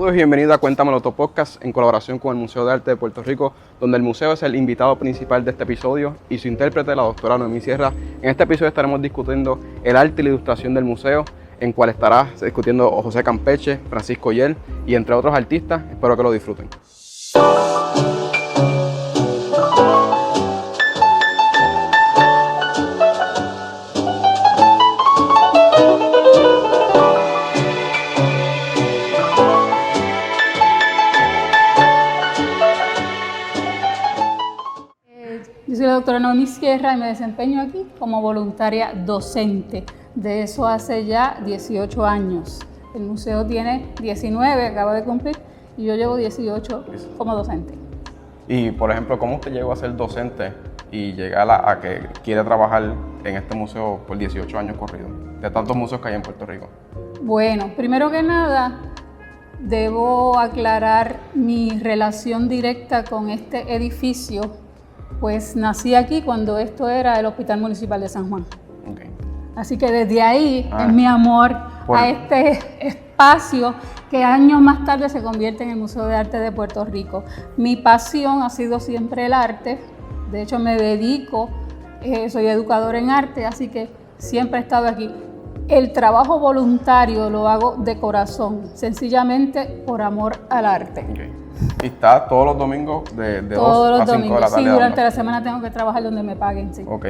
Saludos y bienvenidos a Cuéntamelo Todo Podcast en colaboración con el Museo de Arte de Puerto Rico, donde el museo es el invitado principal de este episodio y su intérprete, la doctora Noemí Sierra. En este episodio estaremos discutiendo el arte y la ilustración del museo, en cual estará discutiendo José Campeche, Francisco Oller y entre otros artistas. Espero que lo disfruten. Yo soy la doctora Noemí Sierra y me desempeño aquí como voluntaria docente. De eso hace ya 18 años. El museo tiene 19, acaba de cumplir, y yo llevo 18 como docente. Y, por ejemplo, ¿cómo usted llegó a ser docente y llegar a que quiere trabajar en este museo por 18 años corridos, de tantos museos que hay en Puerto Rico? Bueno, primero que nada, debo aclarar mi relación directa con este edificio, pues nací aquí cuando esto era el Hospital Municipal de San Juan. Okay. Así que desde ahí es mi amor a este espacio que años más tarde se convierte en el Museo de Arte de Puerto Rico. Mi pasión ha sido siempre el arte, de hecho me dedico, soy educadora en arte, así que siempre he estado aquí. El trabajo voluntario lo hago de corazón, sencillamente por amor al arte. Okay. ¿Y está todos los domingos de 2 a 5 de la tarde? Sí, durante la semana tengo que trabajar donde me paguen, sí. Ok,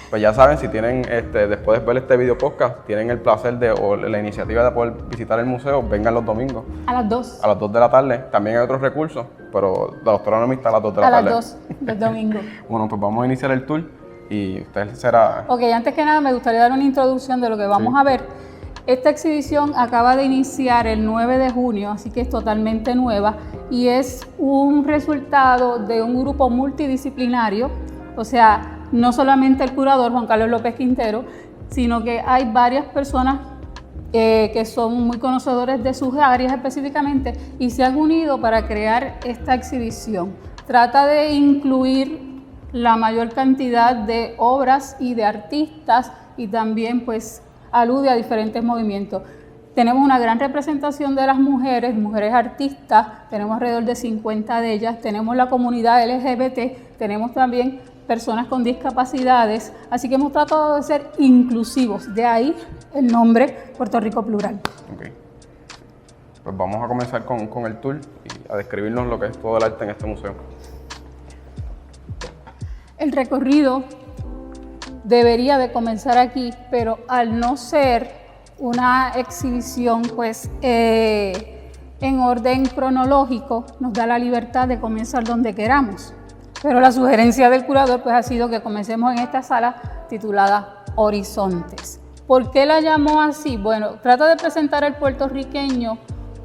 pues ya saben, si tienen, después de ver este video podcast, tienen el placer o la iniciativa de poder visitar el museo, vengan los domingos. A las 2. A las 2 de la tarde. También hay otros recursos, pero la doctora Noemí está a las 2 de la tarde. A las 2 del domingo. Bueno, pues vamos a iniciar el tour y usted será... Ok, antes que nada me gustaría dar una introducción de lo que vamos a ver. Esta exhibición acaba de iniciar el 9 de junio, así que es totalmente nueva y es un resultado de un grupo multidisciplinario, o sea, no solamente el curador Juan Carlos López Quintero, sino que hay varias personas que son muy conocedores de sus áreas específicamente y se han unido para crear esta exhibición. Trata de incluir la mayor cantidad de obras y de artistas y también pues alude a diferentes movimientos. Tenemos una gran representación de las mujeres artistas, tenemos alrededor de 50 de ellas, tenemos la comunidad LGBT, tenemos también personas con discapacidades, así que hemos tratado de ser inclusivos, de ahí el nombre Puerto Rico Plural. Okay. Pues vamos a comenzar con el tour y a describirnos lo que es todo el arte en este museo. El recorrido debería de comenzar aquí, pero al no ser una exhibición pues en orden cronológico, nos da la libertad de comenzar donde queramos. Pero la sugerencia del curador pues ha sido que comencemos en esta sala titulada Horizontes. ¿Por qué la llamó así? Bueno, trata de presentar al puertorriqueño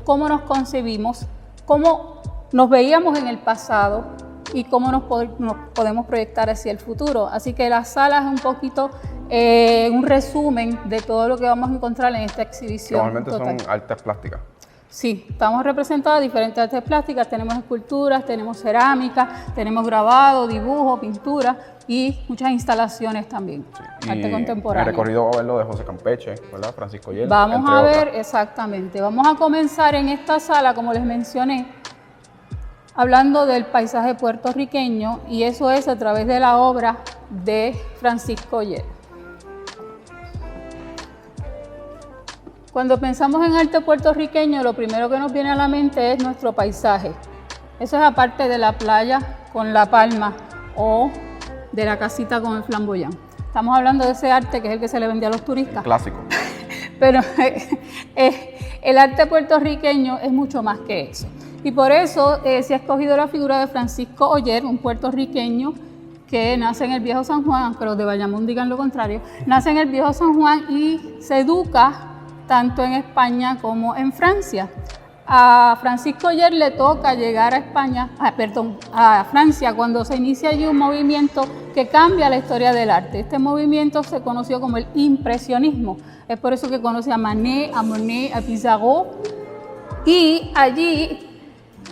cómo nos concebimos, cómo nos veíamos en el pasado y cómo nos podemos proyectar hacia el futuro. Así que la sala es un poquito un resumen de todo lo que vamos a encontrar en esta exhibición. Normalmente son artes plásticas. Sí, estamos representadas diferentes artes plásticas, tenemos esculturas, tenemos cerámica, tenemos grabado, dibujo, pintura y muchas instalaciones también, sí. Arte contemporáneo. El recorrido va a ver lo de José Campeche, ¿verdad? Francisco Oller. Vamos a ver, exactamente, vamos a comenzar en esta sala, como les mencioné, hablando del paisaje puertorriqueño y eso es a través de la obra de Francisco Oller. Cuando pensamos en arte puertorriqueño, lo primero que nos viene a la mente es nuestro paisaje. Eso es aparte de la playa con la palma o de la casita con el flamboyán. Estamos hablando de ese arte que es el que se le vende a los turistas. El clásico. Pero el arte puertorriqueño es mucho más que eso. Y por eso se ha escogido la figura de Francisco Oller, un puertorriqueño que nace en el Viejo San Juan, aunque los de Bayamón digan lo contrario, nace en el Viejo San Juan y se educa tanto en España como en Francia. A Francisco Oller le toca llegar a Francia cuando se inicia allí un movimiento que cambia la historia del arte. Este movimiento se conoció como el impresionismo. Es por eso que conoce a Manet, a Monet, a Pissarro. Y allí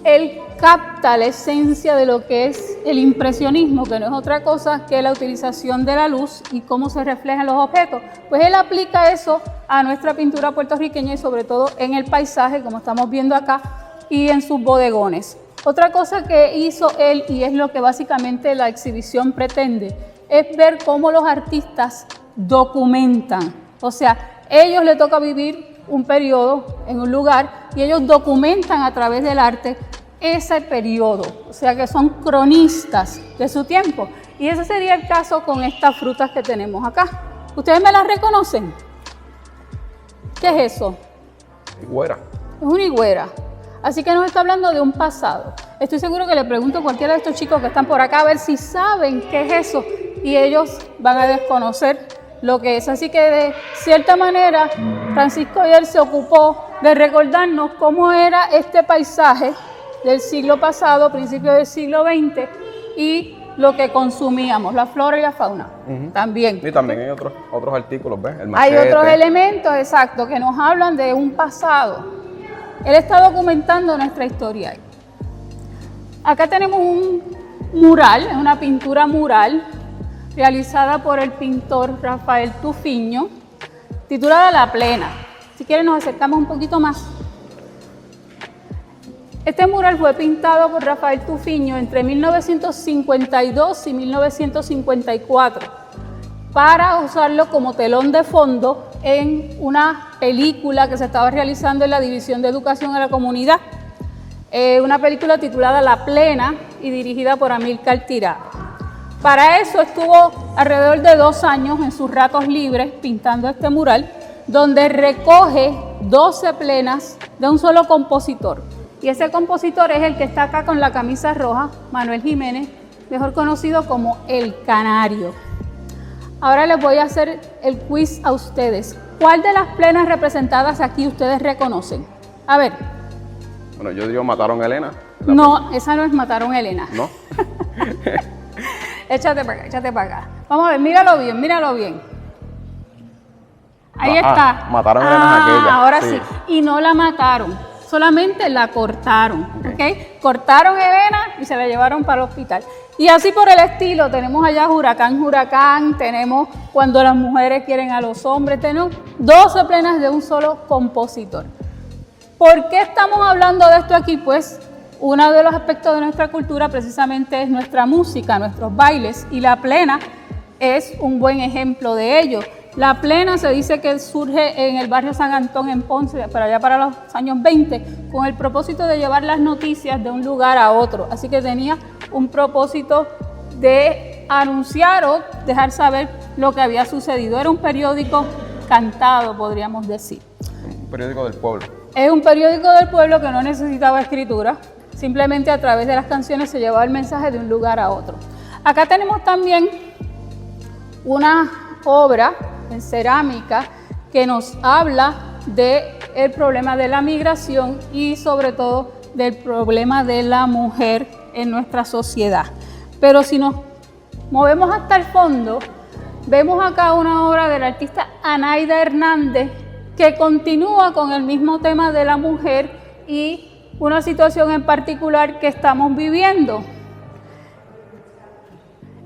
él capta la esencia de lo que es el impresionismo, que no es otra cosa que la utilización de la luz y cómo se reflejan los objetos. Pues él aplica eso a nuestra pintura puertorriqueña y sobre todo en el paisaje, como estamos viendo acá, y en sus bodegones. Otra cosa que hizo él, y es lo que básicamente la exhibición pretende, es ver cómo los artistas documentan. O sea, ellos les toca vivir un periodo en un lugar y ellos documentan a través del arte ese periodo. O sea, que son cronistas de su tiempo. Y ese sería el caso con estas frutas que tenemos acá. ¿Ustedes me las reconocen? ¿Qué es eso? Higuera. Es una higuera. Así que nos está hablando de un pasado. Estoy seguro que le pregunto a cualquiera de estos chicos que están por acá a ver si saben qué es eso. Y ellos van a desconocer lo que es. Así que de cierta manera, Francisco ayer se ocupó de recordarnos cómo era este paisaje del siglo pasado, principios del siglo XX, y lo que consumíamos, la flora y la fauna. También. Y también hay otros artículos, ¿ves? El Hay machete. otros elementos, exacto, que nos hablan de un pasado. Él está documentando nuestra historia. Acá tenemos un mural, una pintura mural, realizada por el pintor Rafael Tufiño, titulada La Plena. Si quieren nos acercamos un poquito más. Este mural fue pintado por Rafael Tufiño entre 1952 y 1954 para usarlo como telón de fondo en una película que se estaba realizando en la División de Educación a la Comunidad. Una película titulada La Plena y dirigida por Amílcar Tirado. Para eso estuvo alrededor de 2 años en sus ratos libres pintando este mural, donde recoge 12 plenas de un solo compositor. Y ese compositor es el que está acá con la camisa roja, Manuel Jiménez, mejor conocido como El Canario. Ahora les voy a hacer el quiz a ustedes. ¿Cuál de las plenas representadas aquí ustedes reconocen? A ver. Bueno, yo digo Mataron a Elena. No, esa no es Mataron a Elena. ¿No? Échate para acá, échate para acá. Vamos a ver, míralo bien, míralo bien. Ahí está. Mataron a Elena aquella. Ahora sí. Y no la mataron, solamente la cortaron. ¿Ok? Cortaron a Elena y se la llevaron para el hospital. Y así por el estilo, tenemos allá Huracán, tenemos Cuando las mujeres quieren a los hombres, tenemos 12 plenas de un solo compositor. ¿Por qué estamos hablando de esto aquí? Pues uno de los aspectos de nuestra cultura precisamente es nuestra música, nuestros bailes, y la plena es un buen ejemplo de ello. La plena se dice que surge en el barrio San Antón en Ponce, para allá para los años 20, con el propósito de llevar las noticias de un lugar a otro. Así que tenía un propósito de anunciar o dejar saber lo que había sucedido. Era un periódico cantado, podríamos decir. Un periódico del pueblo. Es un periódico del pueblo que no necesitaba escritura, simplemente a través de las canciones se llevaba el mensaje de un lugar a otro. Acá tenemos también una obra en cerámica que nos habla del problema de la migración y sobre todo del problema de la mujer en nuestra sociedad. Pero si nos movemos hasta el fondo, vemos acá una obra del artista Anaida Hernández que continúa con el mismo tema de la mujer y una situación en particular que estamos viviendo.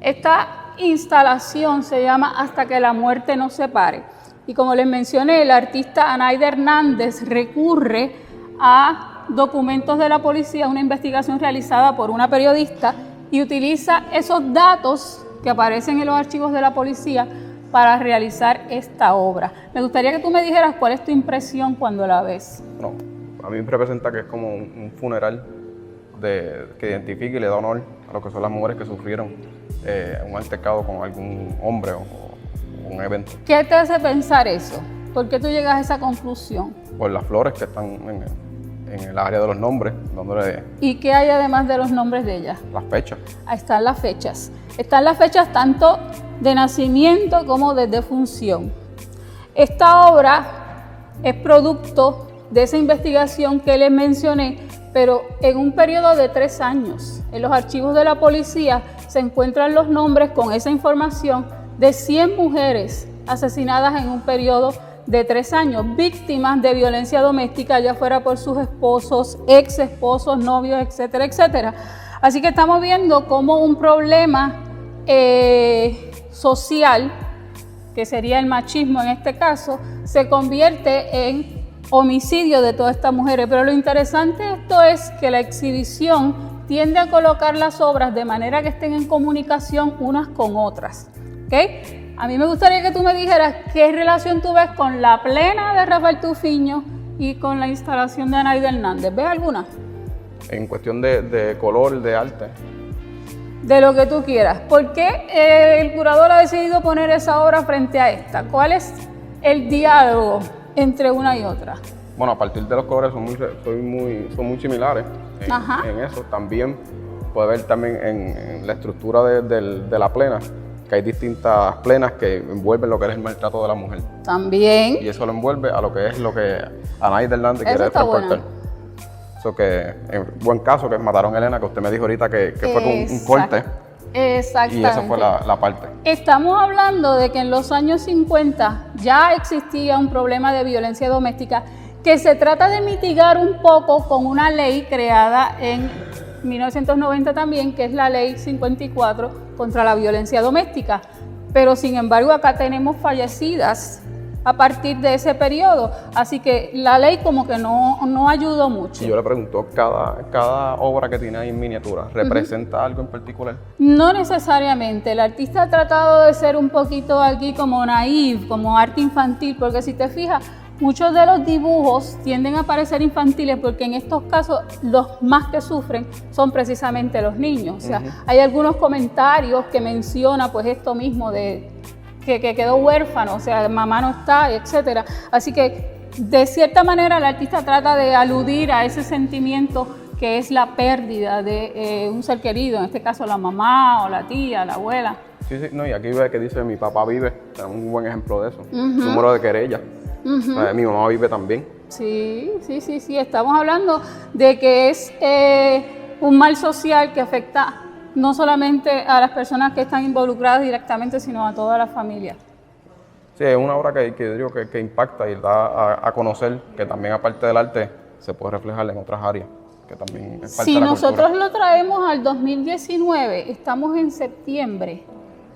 Esta instalación se llama Hasta que la muerte nos separe. Y como les mencioné, el artista Anaida Hernández recurre a documentos de la policía, una investigación realizada por una periodista, y utiliza esos datos que aparecen en los archivos de la policía para realizar esta obra. Me gustaría que tú me dijeras cuál es tu impresión cuando la ves. No, a mí me representa que es como un funeral que identifica y le da honor a lo que son las mujeres que sufrieron un altercado con algún hombre o un evento. ¿Qué te hace pensar eso? ¿Por qué tú llegas a esa conclusión? Por las flores que están en el área de los nombres, dándole ¿Y qué hay además de los nombres de ellas? las fechas. Ahí están las fechas. Están las fechas tanto de nacimiento como de defunción. Esta obra es producto de esa investigación que les mencioné, pero en un periodo de 3 años. En los archivos de la policía se encuentran los nombres con esa información de 100 mujeres asesinadas en un periodo de 3 años, víctimas de violencia doméstica, ya fuera por sus esposos, ex esposos, novios, etcétera, etcétera. Así que estamos viendo cómo un problema social, que sería el machismo en este caso, se convierte en homicidio de todas estas mujeres. Pero lo interesante de esto es que la exhibición tiende a colocar las obras de manera que estén en comunicación unas con otras. ¿Okay? A mí me gustaría que tú me dijeras qué relación tú ves con la plena de Rafael Tufiño y con la instalación de Anaida Hernández. ¿Ves alguna? En cuestión de color, de arte. De lo que tú quieras. ¿Por qué el curador ha decidido poner esa obra frente a esta? ¿Cuál es el diálogo entre una y otra? Bueno, a partir de los colores son muy similares en eso. También puede ver también en la estructura de la plena, que hay distintas plenas que envuelven lo que es el maltrato de la mujer. También. Y eso lo envuelve a lo que es lo que Anaida Hernández quiere transportar. Eso que, en buen caso, que mataron a Elena, que usted me dijo ahorita que fue con un corte. Exactamente. Y esa fue la parte. Estamos hablando de que en los años 50 ya existía un problema de violencia doméstica que se trata de mitigar un poco con una ley creada en 1990 también, que es la Ley 54 contra la violencia doméstica. Pero sin embargo acá tenemos fallecidas a partir de ese periodo, así que la ley como que no ayudó mucho. Y yo le pregunto, ¿cada obra que tiene ahí en miniatura representa algo en particular? No necesariamente, el artista ha tratado de ser un poquito aquí como naïve, como arte infantil, porque si te fijas, muchos de los dibujos tienden a parecer infantiles porque en estos casos los más que sufren son precisamente los niños. O sea, hay algunos comentarios que menciona pues esto mismo de que quedó huérfano, o sea, mamá no está, etcétera. Así que de cierta manera el artista trata de aludir a ese sentimiento que es la pérdida de un ser querido, en este caso la mamá o la tía, la abuela. Sí, no, y aquí ve que dice mi papá vive, tenemos un buen ejemplo de eso. Número de querella. Mi mamá vive también. Sí, estamos hablando de que es un mal social que afecta no solamente a las personas que están involucradas directamente, sino a toda la familia. Sí, es una obra que impacta y da a conocer que también aparte del arte se puede reflejar en otras áreas, que también es parte de la nosotros cultura. Lo traemos al 2019, estamos en septiembre,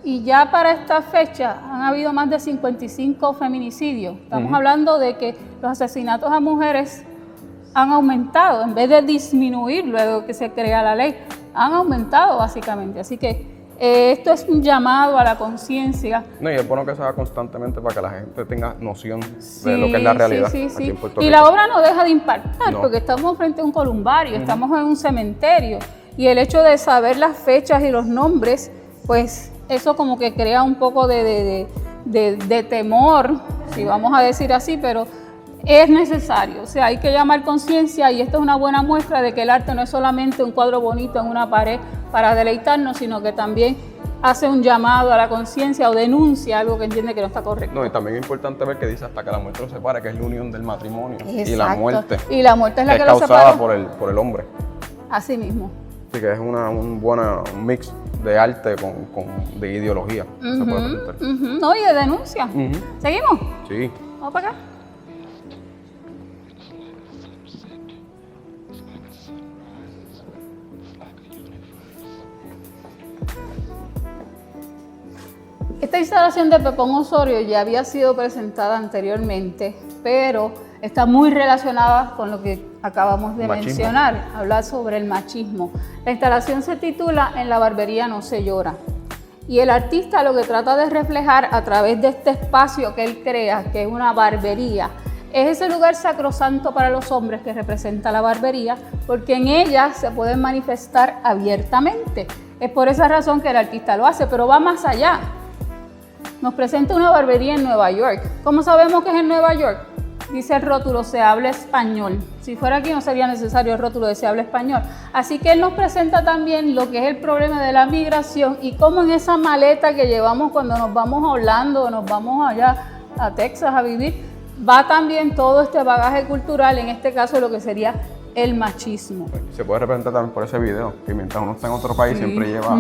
y ya para esta fecha han habido más de 55 feminicidios. Estamos hablando de que los asesinatos a mujeres han aumentado, en vez de disminuir luego que se crea la ley, han aumentado básicamente. Así que esto es un llamado a la conciencia. No, y es bueno que se haga constantemente para que la gente tenga noción de lo que es la realidad aquí en Puerto Rico. Y la obra no deja de impactar, porque estamos frente a un columbario, estamos en un cementerio, y el hecho de saber las fechas y los nombres, pues eso como que crea un poco de temor, si vamos a decir así, pero es necesario. O sea, hay que llamar conciencia, y esta es una buena muestra de que el arte no es solamente un cuadro bonito en una pared para deleitarnos, sino que también hace un llamado a la conciencia o denuncia algo que entiende que no está correcto. No, y también es importante ver que dice hasta que la muerte los separe, que es la unión del matrimonio. Exacto. Y la muerte. Y la muerte es la que es lo causada separa por el hombre. Así mismo. Así que es un mix de arte de ideología. Se puede presentar. No, y de denuncia. ¿Seguimos? Sí. Vamos para acá. Esta instalación de Pepón Osorio ya había sido presentada anteriormente, pero está muy relacionada con lo que acabamos de mencionar, hablar sobre el machismo. La instalación se titula En la barbería no se llora, y el artista lo que trata de reflejar a través de este espacio que él crea, que es una barbería, es ese lugar sacrosanto para los hombres que representa la barbería, porque en ella se pueden manifestar abiertamente. Es por esa razón que el artista lo hace, pero va más allá. Nos presenta una barbería en Nueva York. ¿Cómo sabemos que es en Nueva York? Dice el rótulo, se habla español. Si fuera aquí no sería necesario el rótulo de se habla español. Así que él nos presenta también lo que es el problema de la migración y cómo en esa maleta que llevamos cuando nos vamos a Orlando o nos vamos allá a Texas a vivir, va también todo este bagaje cultural, en este caso lo que sería el machismo. Se puede representar también por ese video, que mientras uno está en otro país siempre lleva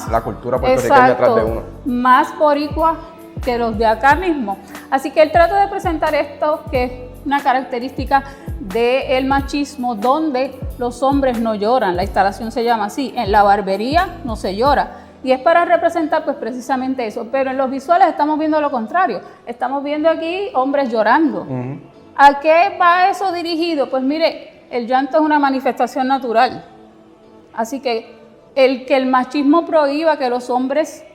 la cultura exacto, puertorriqueña detrás de uno. Más boricua que los de acá mismo. Así que él trata de presentar esto, que es una característica del machismo, donde los hombres no lloran. La instalación se llama así, en la barbería no se llora. Y es para representar pues precisamente eso. Pero en los visuales estamos viendo lo contrario. Estamos viendo aquí hombres llorando. ¿A qué va eso dirigido? Pues mire, el llanto es una manifestación natural. Así que el machismo prohíba que los hombres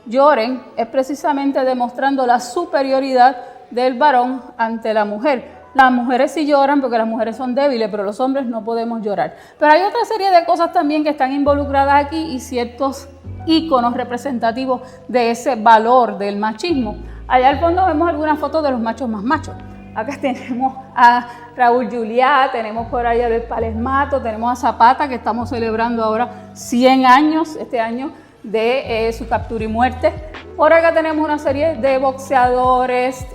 lloren es precisamente demostrando la superioridad del varón ante la mujer. Las mujeres sí lloran porque las mujeres son débiles, pero los hombres no podemos llorar. Pero hay otra serie de cosas también que están involucradas aquí y ciertos íconos representativos de ese valor del machismo. Allá al fondo vemos algunas fotos de los machos más machos. Acá tenemos a Raúl Juliá, tenemos por allá del Palesmato, tenemos a Zapata, que estamos celebrando ahora 100 años este año de su captura y muerte. Por acá tenemos una serie de boxeadores,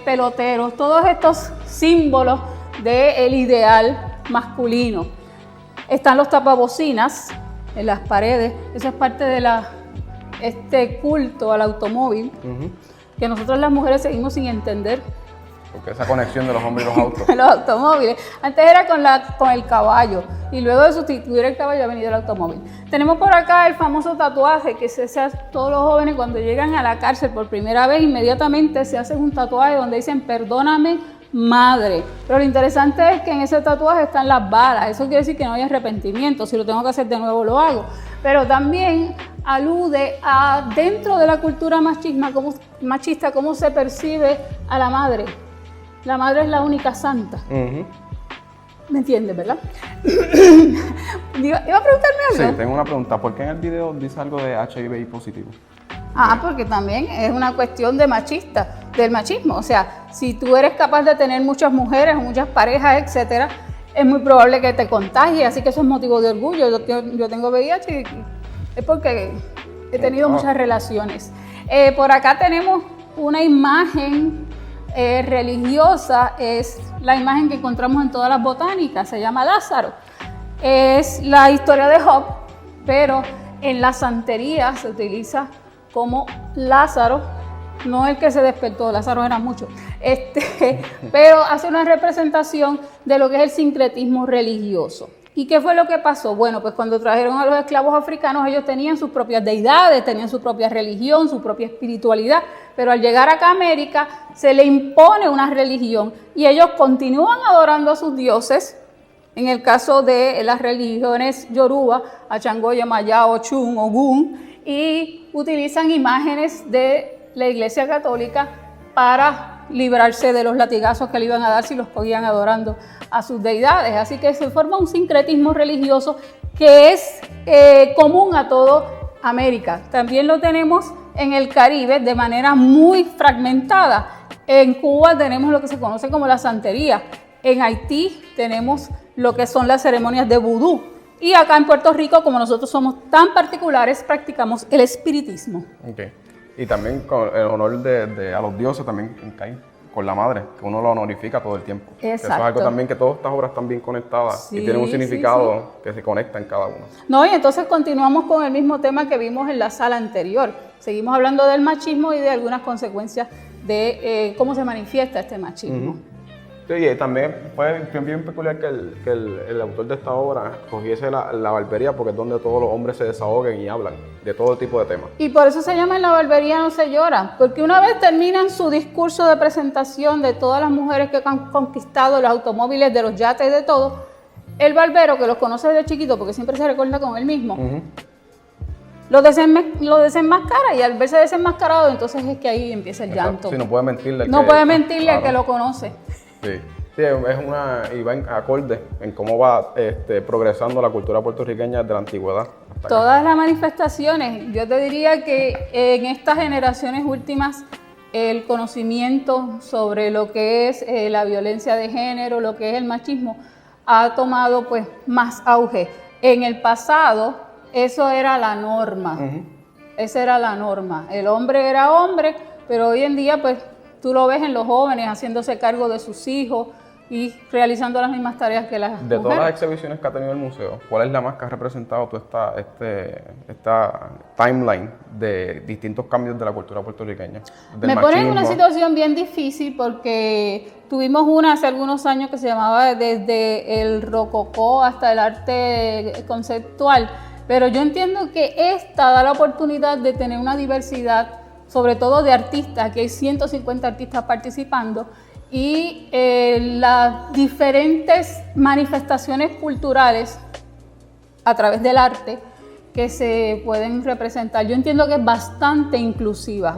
peloteros, todos estos símbolos del ideal masculino. Están los tapabocinas en las paredes, eso es parte de este culto al automóvil, que nosotros las mujeres seguimos sin entender. Porque esa conexión de los hombres y los autos. Los automóviles. Antes era con el caballo y luego de sustituir el caballo ha venido el automóvil. Tenemos por acá el famoso tatuaje que se hace todos los jóvenes cuando llegan a la cárcel por primera vez, inmediatamente se hacen un tatuaje donde dicen perdóname madre. Pero lo interesante es que en ese tatuaje están las balas. Eso quiere decir que no hay arrepentimiento. Si lo tengo que hacer de nuevo lo hago. Pero también alude a dentro de la cultura machista cómo se percibe a la madre. La madre es la única santa. ¿Me entiendes, verdad? ¿Iba a preguntarme algo? Sí, tengo una pregunta. ¿Por qué en el video dice algo de HIV positivo? Porque también es una cuestión del machismo. O sea, si tú eres capaz de tener muchas mujeres, muchas parejas, etcétera, es muy probable que te contagies. Así que eso es motivo de orgullo. Yo tengo VIH y es porque he tenido muchas relaciones. Por acá tenemos una imagen religiosa, es la imagen que encontramos en todas las botánicas, se llama Lázaro. Es la historia de Job, pero en la santería se utiliza como Lázaro, no el que se despertó, Lázaro era mucho, pero hace una representación de lo que es el sincretismo religioso. ¿Y qué fue lo que pasó? Bueno, pues cuando trajeron a los esclavos africanos, ellos tenían sus propias deidades, tenían su propia religión, su propia espiritualidad, pero al llegar acá a América se le impone una religión y ellos continúan adorando a sus dioses. En el caso de las religiones yoruba, a Changó, Yemayá, Ochun, Ogún, y utilizan imágenes de la Iglesia Católica para librarse de los latigazos que le iban a dar si los cogían adorando a sus deidades. Así que se forma un sincretismo religioso que es común a toda América. También lo tenemos en el Caribe de manera muy fragmentada. En Cuba tenemos lo que se conoce como la santería. En Haití tenemos lo que son las ceremonias de vudú. Y acá en Puerto Rico, como nosotros somos tan particulares, practicamos el espiritismo. Okay. Y también con el honor a los dioses también cae con la madre, que uno lo honorifica todo el tiempo. Exacto. Eso es algo también que todas estas obras están bien conectadas y tienen un significado que se conecta en cada uno. No, y entonces continuamos con el mismo tema que vimos en la sala anterior. Seguimos hablando del machismo y de algunas consecuencias de cómo se manifiesta este machismo. Sí, y también fue bien peculiar que el autor de esta obra cogiese la barbería, porque es donde todos los hombres se desahoguen y hablan de todo tipo de temas. Y por eso se llama En la barbería no se llora, porque una vez terminan su discurso de presentación de todas las mujeres que han conquistado los automóviles, de los yates, de todo, el barbero, que los conoce desde chiquito porque siempre se recuerda con él mismo, lo desenmascara, y al verse desenmascarado, entonces es que ahí empieza el llanto. Sí, no puede mentirle. No puede mentirle al que lo conoce. Sí, y va en acorde en cómo va progresando la cultura puertorriqueña desde la antigüedad. Todas las manifestaciones, yo te diría que en estas generaciones últimas, el conocimiento sobre lo que es la violencia de género, lo que es el machismo, ha tomado pues más auge. En el pasado, eso era la norma. Esa era la norma. El hombre era hombre, pero hoy en día pues tú lo ves en los jóvenes haciéndose cargo de sus hijos y realizando las mismas tareas que las mujeres. De todas las exhibiciones que ha tenido el museo, ¿cuál es la más que ha representado toda esta timeline de distintos cambios de la cultura puertorriqueña? Me pone en una situación bien difícil porque tuvimos una hace algunos años que se llamaba desde el rococó hasta el arte conceptual, pero yo entiendo que esta da la oportunidad de tener una diversidad, sobre todo de artistas, que hay 150 artistas participando, y las diferentes manifestaciones culturales a través del arte que se pueden representar. Yo entiendo que es bastante inclusiva,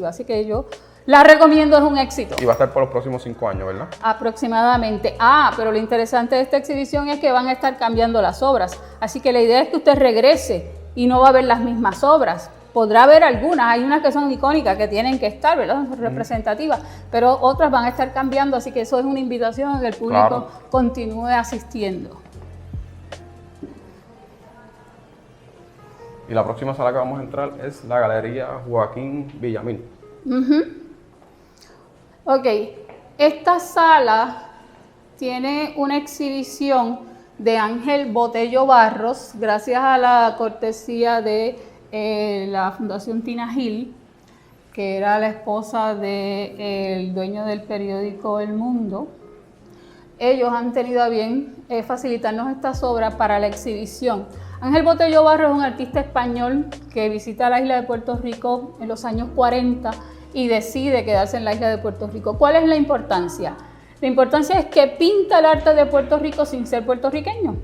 así que yo la recomiendo, es un éxito. Y va a estar por los próximos 5 años, ¿verdad? Aproximadamente. Pero lo interesante de esta exhibición es que van a estar cambiando las obras, así que la idea es que usted regrese y no va a ver las mismas obras. Podrá haber algunas, hay unas que son icónicas, que tienen que estar, ¿verdad? Son representativas, pero otras van a estar cambiando, así que eso es una invitación a que el público continúe asistiendo. Y la próxima sala que vamos a entrar es la Galería Joaquín Villamil. Ok, esta sala tiene una exhibición de Ángel Botello Barros, gracias a la cortesía de la Fundación Tina Gil, que era la esposa del dueño del periódico El Mundo. Ellos han tenido a bien facilitarnos estas obras para la exhibición. Ángel Botello Barros es un artista español que visita la isla de Puerto Rico en los años 40 y decide quedarse en la isla de Puerto Rico. ¿Cuál es la importancia? La importancia es que pinta el arte de Puerto Rico sin ser puertorriqueño.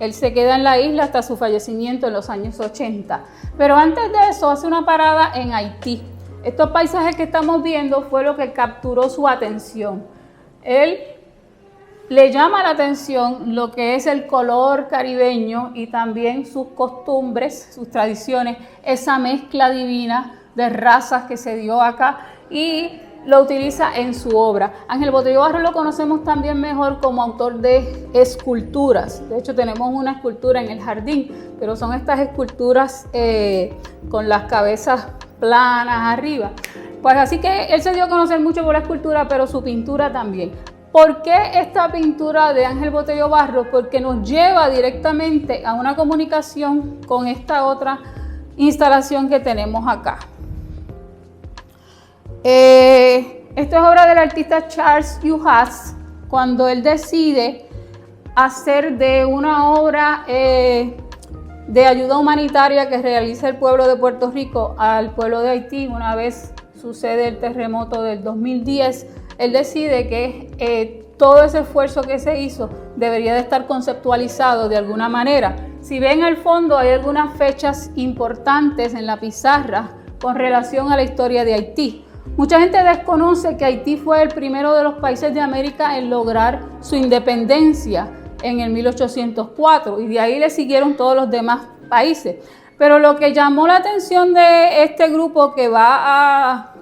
Él se queda en la isla hasta su fallecimiento en los años 80. Pero antes de eso hace una parada en Haití. Estos paisajes que estamos viendo fue lo que capturó su atención. Él le llama la atención lo que es el color caribeño y también sus costumbres, sus tradiciones, esa mezcla divina de razas que se dio acá, y lo utiliza en su obra. Ángel Botello Barros lo conocemos también mejor como autor de esculturas. De hecho, tenemos una escultura en el jardín, pero son estas esculturas con las cabezas planas arriba. Pues así que él se dio a conocer mucho por la escultura, pero su pintura también. ¿Por qué esta pintura de Ángel Botello Barros? Porque nos lleva directamente a una comunicación con esta otra instalación que tenemos acá. Esto es obra del artista Charles Yuhas, cuando él decide hacer de una obra de ayuda humanitaria que realiza el pueblo de Puerto Rico al pueblo de Haití. Una vez sucede el terremoto del 2010, él decide que todo ese esfuerzo que se hizo debería de estar conceptualizado de alguna manera. Si ven al fondo hay algunas fechas importantes en la pizarra con relación a la historia de Haití. Mucha gente desconoce que Haití fue el primero de los países de América en lograr su independencia en el 1804 y de ahí le siguieron todos los demás países. Pero lo que llamó la atención de este grupo que va a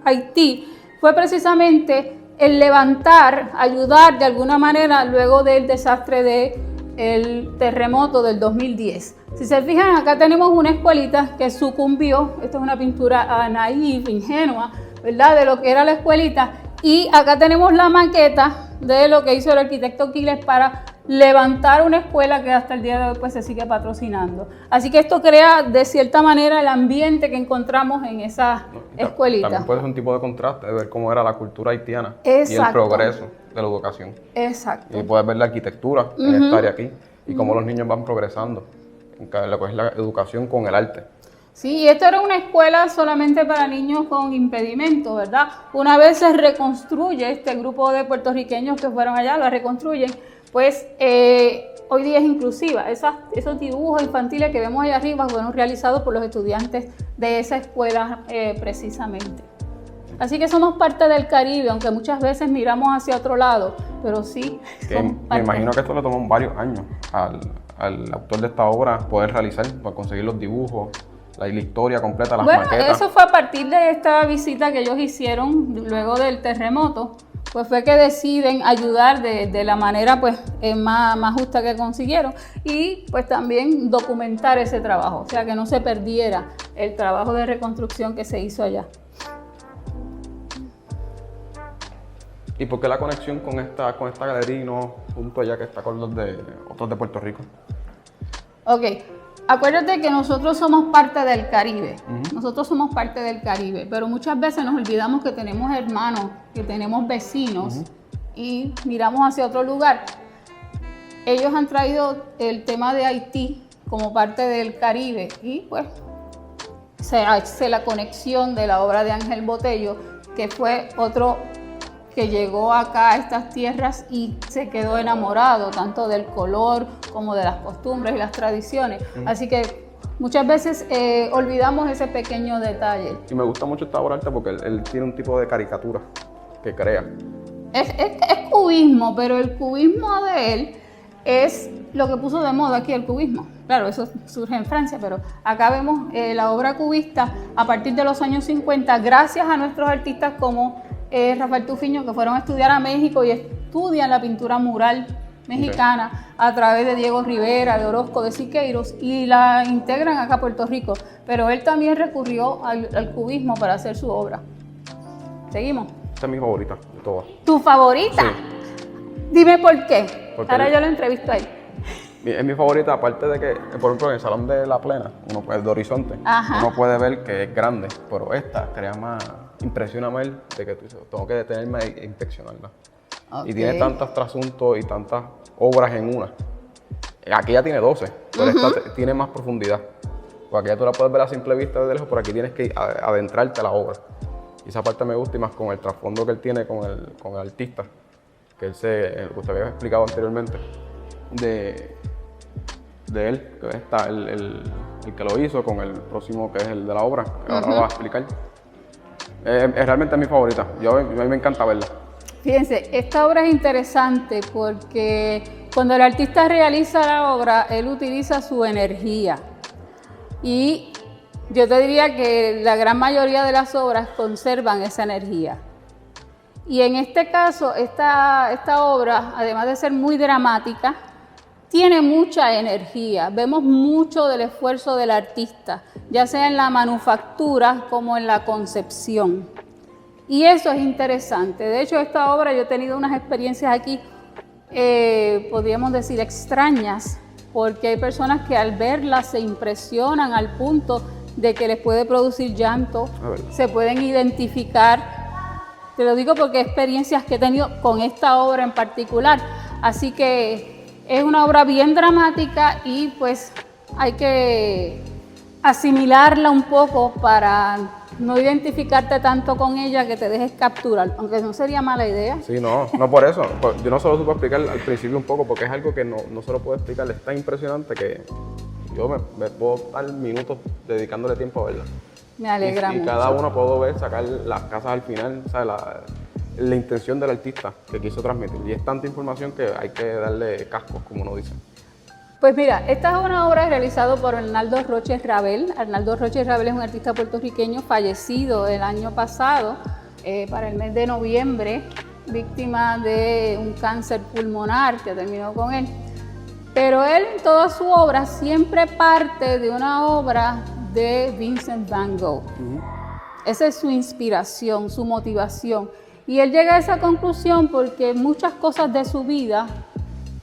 Haití fue precisamente el levantar, ayudar de alguna manera luego del desastre del terremoto del 2010. Si se fijan, acá tenemos una escuelita que sucumbió. Esta es una pintura naïve, ingenua, ¿verdad?, de lo que era la escuelita. Y acá tenemos la maqueta de lo que hizo el arquitecto Quiles para levantar una escuela que hasta el día de hoy pues se sigue patrocinando. Así que esto crea de cierta manera el ambiente que encontramos en esa escuelita. También puede ser un tipo de contraste de ver cómo era la cultura haitiana. Exacto. Y el progreso de la educación. Exacto. Y puedes ver la arquitectura en esta área aquí y cómo los niños van progresando en lo que es la educación con el arte. Sí, esto era una escuela solamente para niños con impedimentos, ¿verdad? Una vez se reconstruye este grupo de puertorriqueños que fueron allá, la reconstruyen, pues hoy día es inclusiva. Esos dibujos infantiles que vemos allá arriba fueron realizados por los estudiantes de esa escuela precisamente. Así que somos parte del Caribe, aunque muchas veces miramos hacia otro lado, pero sí. Me imagino que esto le tomó varios años al autor de esta obra poder realizar, para conseguir los dibujos, la historia completa, las maquetas. Eso fue a partir de esta visita que ellos hicieron luego del terremoto, pues fue que deciden ayudar de la manera pues más justa que consiguieron y pues también documentar ese trabajo, o sea que no se perdiera el trabajo de reconstrucción que se hizo allá. ¿Y por qué la conexión con esta galería y no junto allá que está con los de otros de Puerto Rico? Ok, acuérdate que nosotros somos parte del Caribe, nosotros somos parte del Caribe, pero muchas veces nos olvidamos que tenemos hermanos, que tenemos vecinos y miramos hacia otro lugar. Ellos han traído el tema de Haití como parte del Caribe y pues se hace la conexión de la obra de Ángel Botello, que fue otro que llegó acá a estas tierras y se quedó enamorado tanto del color como de las costumbres y las tradiciones. Así que muchas veces olvidamos ese pequeño detalle. Y me gusta mucho esta obra de arte porque él tiene un tipo de caricatura que crea. Es cubismo, pero el cubismo de él es lo que puso de moda aquí el cubismo. Claro, eso surge en Francia, pero acá vemos la obra cubista a partir de los años 50, gracias a nuestros artistas como Rafael Tufiño, que fueron a estudiar a México y estudian la pintura mural mexicana a través de Diego Rivera, de Orozco, de Siqueiros, y la integran acá a Puerto Rico. Pero él también recurrió al cubismo para hacer su obra. ¿Seguimos? Esta es mi favorita de todas. ¿Tu favorita? Sí. Dime por qué. Porque ahora yo lo entrevisto ahí. Es mi favorita, aparte de que, por ejemplo, en el Salón de la Plena, de Horizonte, uno puede ver que es grande, pero esta crea más, impresiona más de que tengo que detenerme e inspeccionarla. Okay. Y tiene tantos trasuntos y tantas obras en una. Aquí ya tiene 12, pero esta tiene más profundidad. Porque aquí ya tú la puedes ver a simple vista desde lejos, pero aquí tienes que adentrarte a la obra. Y esa parte me gusta, y más con el trasfondo que él tiene con el artista, que usted había explicado anteriormente, de él, que está el que lo hizo, con el próximo que es el de la obra, que ahora va a explicar. Es realmente mi favorita, a mí me encanta verla. Fíjense, esta obra es interesante porque cuando el artista realiza la obra, él utiliza su energía. Y yo te diría que la gran mayoría de las obras conservan esa energía. Y en este caso, esta obra, además de ser muy dramática, tiene mucha energía. Vemos mucho del esfuerzo del artista, ya sea en la manufactura como en la concepción. Y eso es interesante. De hecho, esta obra yo he tenido unas experiencias aquí, podríamos decir, extrañas, porque hay personas que al verla se impresionan al punto de que les puede producir llanto, se pueden identificar. Te lo digo porque experiencias que he tenido con esta obra en particular. Así que es una obra bien dramática y pues hay que asimilarla un poco para no identificarte tanto con ella que te dejes capturar, aunque no sería mala idea. Sí, no por eso. Yo no se lo supe explicar al principio un poco porque es algo que no se lo puedo explicar. Es tan impresionante que yo me puedo dar minutos dedicándole tiempo a verla. Me alegra mucho. Y cada uno puedo sacar las casas al final, ¿sabes? La intención del artista que quiso transmitir. Y es tanta información que hay que darle cascos, como uno dice. Pues mira, esta es una obra realizada por Arnaldo Roche Rabel. Arnaldo Roche Rabel es un artista puertorriqueño fallecido el año pasado, para el mes de noviembre, víctima de un cáncer pulmonar que terminó con él. Pero él en toda su obra siempre parte de una obra de Vincent Van Gogh. Esa es su inspiración, su motivación. Y él llega a esa conclusión porque muchas cosas de su vida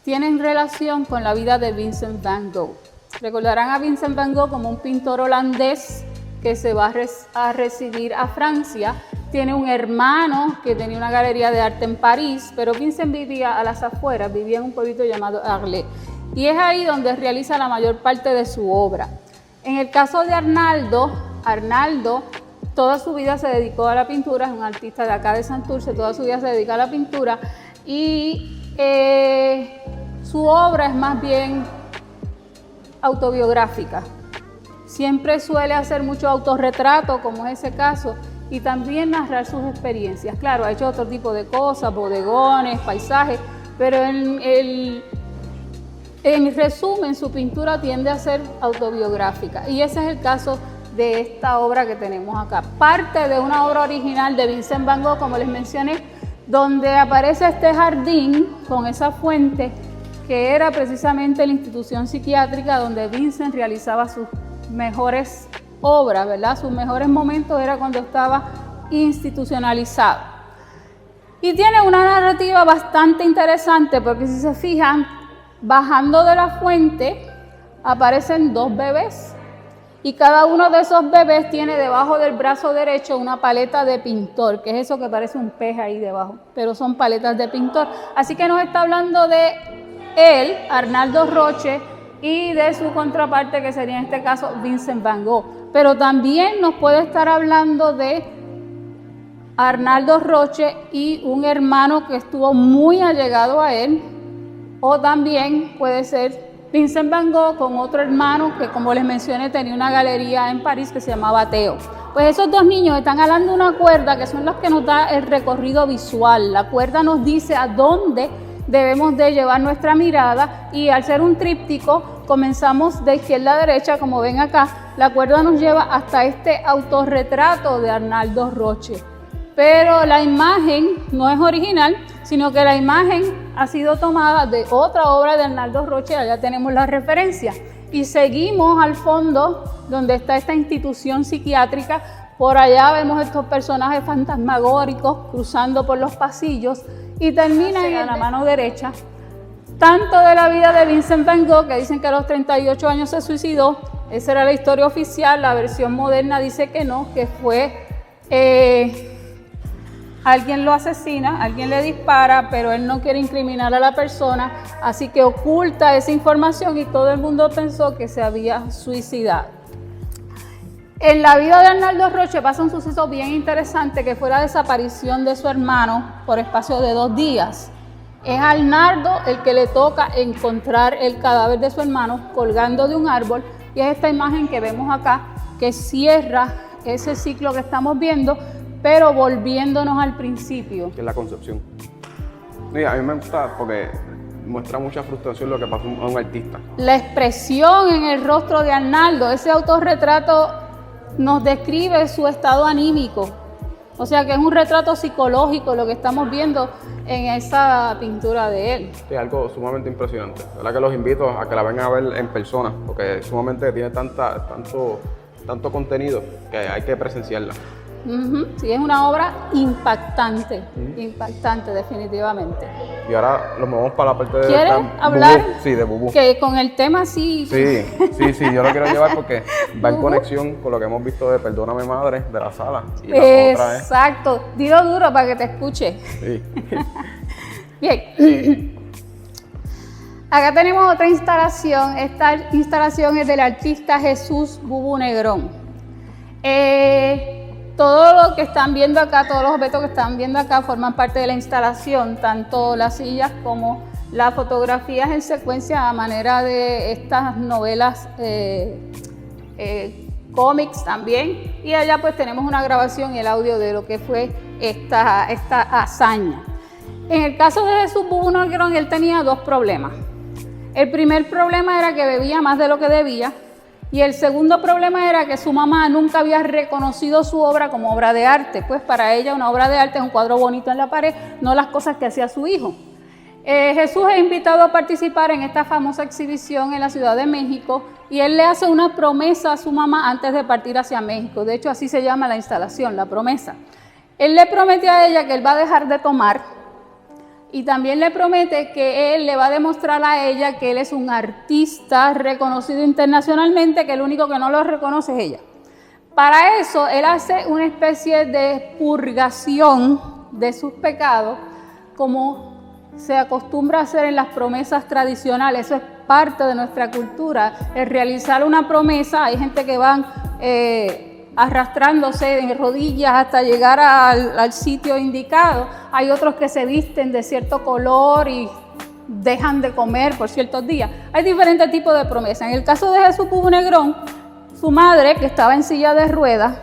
tienen relación con la vida de Vincent Van Gogh. Recordarán a Vincent Van Gogh como un pintor holandés que se va a residir a Francia. Tiene un hermano que tenía una galería de arte en París, pero Vincent vivía a las afueras, vivía en un pueblito llamado Arles. Y es ahí donde realiza la mayor parte de su obra. En el caso de Arnaldo toda su vida se dedicó a la pintura, es un artista de acá de Santurce, toda su vida se dedica a la pintura y su obra es más bien autobiográfica. Siempre suele hacer mucho autorretrato, como es ese caso, y también narrar sus experiencias. Claro, ha hecho otro tipo de cosas, bodegones, paisajes, pero en resumen, su pintura tiende a ser autobiográfica. Y ese es el caso de esta obra que tenemos acá. Parte de una obra original de Vincent Van Gogh, como les mencioné, donde aparece este jardín con esa fuente que era precisamente la institución psiquiátrica donde Vincent realizaba sus mejores obras, ¿verdad? Sus mejores momentos era cuando estaba institucionalizado. Y tiene una narrativa bastante interesante porque si se fijan, bajando de la fuente aparecen dos bebés y cada uno de esos bebés tiene debajo del brazo derecho una paleta de pintor, que es eso que parece un pez ahí debajo, pero son paletas de pintor. Así que nos está hablando de él, Arnaldo Roche, y de su contraparte, que sería en este caso Vincent Van Gogh. Pero también nos puede estar hablando de Arnaldo Roche y un hermano que estuvo muy allegado a él, o también puede ser Vincent Van Gogh con otro hermano que, como les mencioné, tenía una galería en París que se llamaba Theo. Pues esos dos niños están jalando una cuerda que son los que nos da el recorrido visual. La cuerda nos dice a dónde debemos de llevar nuestra mirada, y al ser un tríptico comenzamos de izquierda a derecha, como ven acá. La cuerda nos lleva hasta este autorretrato de Arnaldo Roche. Pero la imagen no es original, sino que la imagen ha sido tomada de otra obra de Arnaldo Roche. Allá tenemos la referencia. Y seguimos al fondo, donde está esta institución psiquiátrica. Por allá vemos estos personajes fantasmagóricos cruzando por los pasillos, y termina en la mano derecha tanto de la vida de Vincent Van Gogh, que dicen que a los 38 años se suicidó. Esa era la historia oficial. La versión moderna dice que no, que fue alguien lo asesina, alguien le dispara, pero él no quiere incriminar a la persona, así que oculta esa información y todo el mundo pensó que se había suicidado. En la vida de Arnaldo Roche pasa un suceso bien interesante, que fue la desaparición de su hermano por espacio de 2 días. Es a Arnaldo el que le toca encontrar el cadáver de su hermano colgando de un árbol, y es esta imagen que vemos acá que cierra ese ciclo que estamos viendo, pero volviéndonos al principio. Que es la concepción. Sí, a mí me gusta porque muestra mucha frustración lo que pasa a un artista. La expresión en el rostro de Arnaldo, ese autorretrato nos describe su estado anímico. O sea que es un retrato psicológico lo que estamos viendo en esa pintura de él. Sí, algo sumamente impresionante. La verdad que los invito a que la vengan a ver en persona, porque sumamente tiene tanto contenido que hay que presenciarla. Sí, es una obra impactante, impactante definitivamente. Y ahora nos movemos para la parte de... ¿Quieres hablar? Bubú. Sí, de Bubú. Que con el tema sí. Sí, yo lo quiero llevar porque va en conexión con lo que hemos visto de Perdóname Madre, de la sala. Y la otra es... Exacto, dilo duro para que te escuche. Sí. Bien. Acá tenemos otra instalación. Esta instalación es del artista Jesús Bubú Negrón. Todo lo que están viendo acá, todos los objetos que están viendo acá forman parte de la instalación, tanto las sillas como las fotografías en secuencia a manera de estas novelas, cómics también. Y allá pues tenemos una grabación y el audio de lo que fue esta hazaña. En el caso de Jesús Bubú Negrón, él tenía 2 problemas. El primer problema era que bebía más de lo que debía. Y el segundo problema era que su mamá nunca había reconocido su obra como obra de arte. Pues para ella una obra de arte es un cuadro bonito en la pared, no las cosas que hacía su hijo. Jesús es invitado a participar en esta famosa exhibición en la Ciudad de México, y él le hace una promesa a su mamá antes de partir hacia México. De hecho, así se llama la instalación, la promesa. Él le promete a ella que él va a dejar de tomar, y también le promete que él le va a demostrar a ella que él es un artista reconocido internacionalmente, que el único que no lo reconoce es ella. Para eso, él hace una especie de purgación de sus pecados, como se acostumbra a hacer en las promesas tradicionales. Eso es parte de nuestra cultura, el realizar una promesa. Hay gente que van arrastrándose en rodillas hasta llegar al sitio indicado. Hay otros que se visten de cierto color y dejan de comer por ciertos días. Hay diferentes tipos de promesas. En el caso de Jesús Bubú Negrón, su madre, que estaba en silla de ruedas,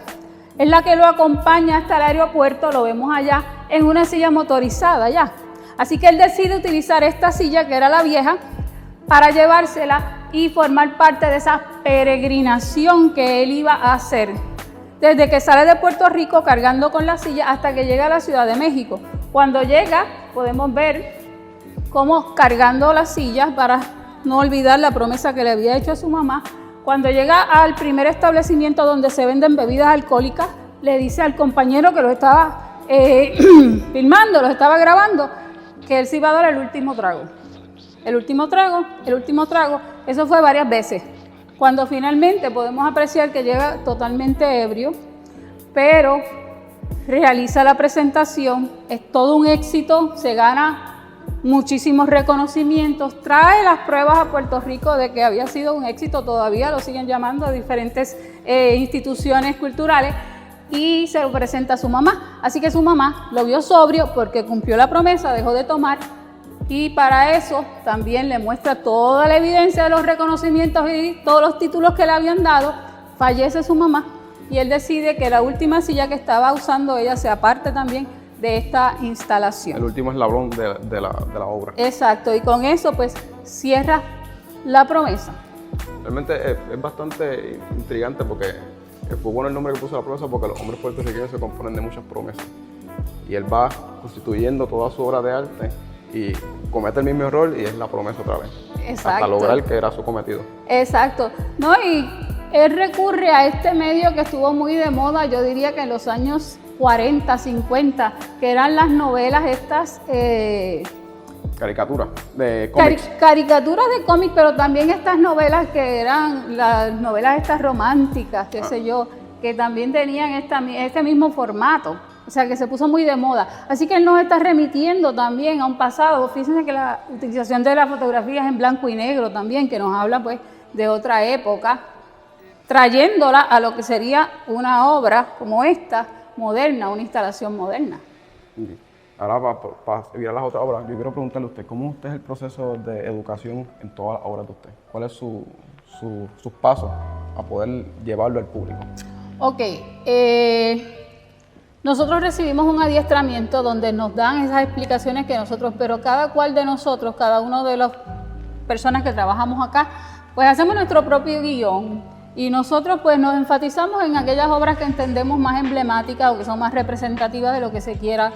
es la que lo acompaña hasta el aeropuerto. Lo vemos allá en una silla motorizada ya. Así que él decide utilizar esta silla, que era la vieja, para llevársela y formar parte de esa peregrinación que él iba a hacer. Desde que sale de Puerto Rico cargando con la silla hasta que llega a la Ciudad de México. Cuando llega, podemos ver cómo cargando las sillas, para no olvidar la promesa que le había hecho a su mamá, cuando llega al primer establecimiento donde se venden bebidas alcohólicas, le dice al compañero que lo estaba filmando, lo estaba grabando, que él se iba a dar el último trago. El último trago, eso fue varias veces. Cuando finalmente podemos apreciar que llega totalmente ebrio, pero realiza la presentación, es todo un éxito, se gana muchísimos reconocimientos, trae las pruebas a Puerto Rico de que había sido un éxito, todavía lo siguen llamando a diferentes instituciones culturales, y se lo presenta a su mamá. Así que su mamá lo vio sobrio porque cumplió la promesa, dejó de tomar, y para eso también le muestra toda la evidencia de los reconocimientos y todos los títulos que le habían dado. Fallece su mamá y él decide que la última silla que estaba usando ella sea parte también de esta instalación. El último eslabón de la obra. Exacto, y con eso pues cierra la promesa. Realmente es bastante intrigante porque fue bueno el nombre que puso la promesa, porque los hombres puertorriqueños se componen de muchas promesas. Y él va constituyendo toda su obra de arte y comete el mismo error y es la promesa otra vez. Exacto. Hasta lograr que era su cometido. Exacto. No, y él recurre a este medio que estuvo muy de moda, yo diría que en los años 40, 50, que eran las novelas estas... Caricaturas de cómics. Caricaturas de cómics, pero también estas novelas que eran las novelas estas románticas, qué sé yo, que también tenían este mismo formato. O sea, que se puso muy de moda. Así que él nos está remitiendo también a un pasado. Fíjense que la utilización de las fotografías en blanco y negro también, que nos habla pues de otra época, trayéndola a lo que sería una obra como esta, moderna, una instalación moderna. Ahora, para ir a las otras obras, yo quiero preguntarle a usted, ¿cómo usted es el proceso de educación en todas las obras de usted? ¿Cuáles son sus pasos a poder llevarlo al público? Ok, nosotros recibimos un adiestramiento donde nos dan esas explicaciones que nosotros, pero cada cual de nosotros, cada uno de las personas que trabajamos acá, pues hacemos nuestro propio guión y nosotros pues nos enfatizamos en aquellas obras que entendemos más emblemáticas o que son más representativas de lo que se quiera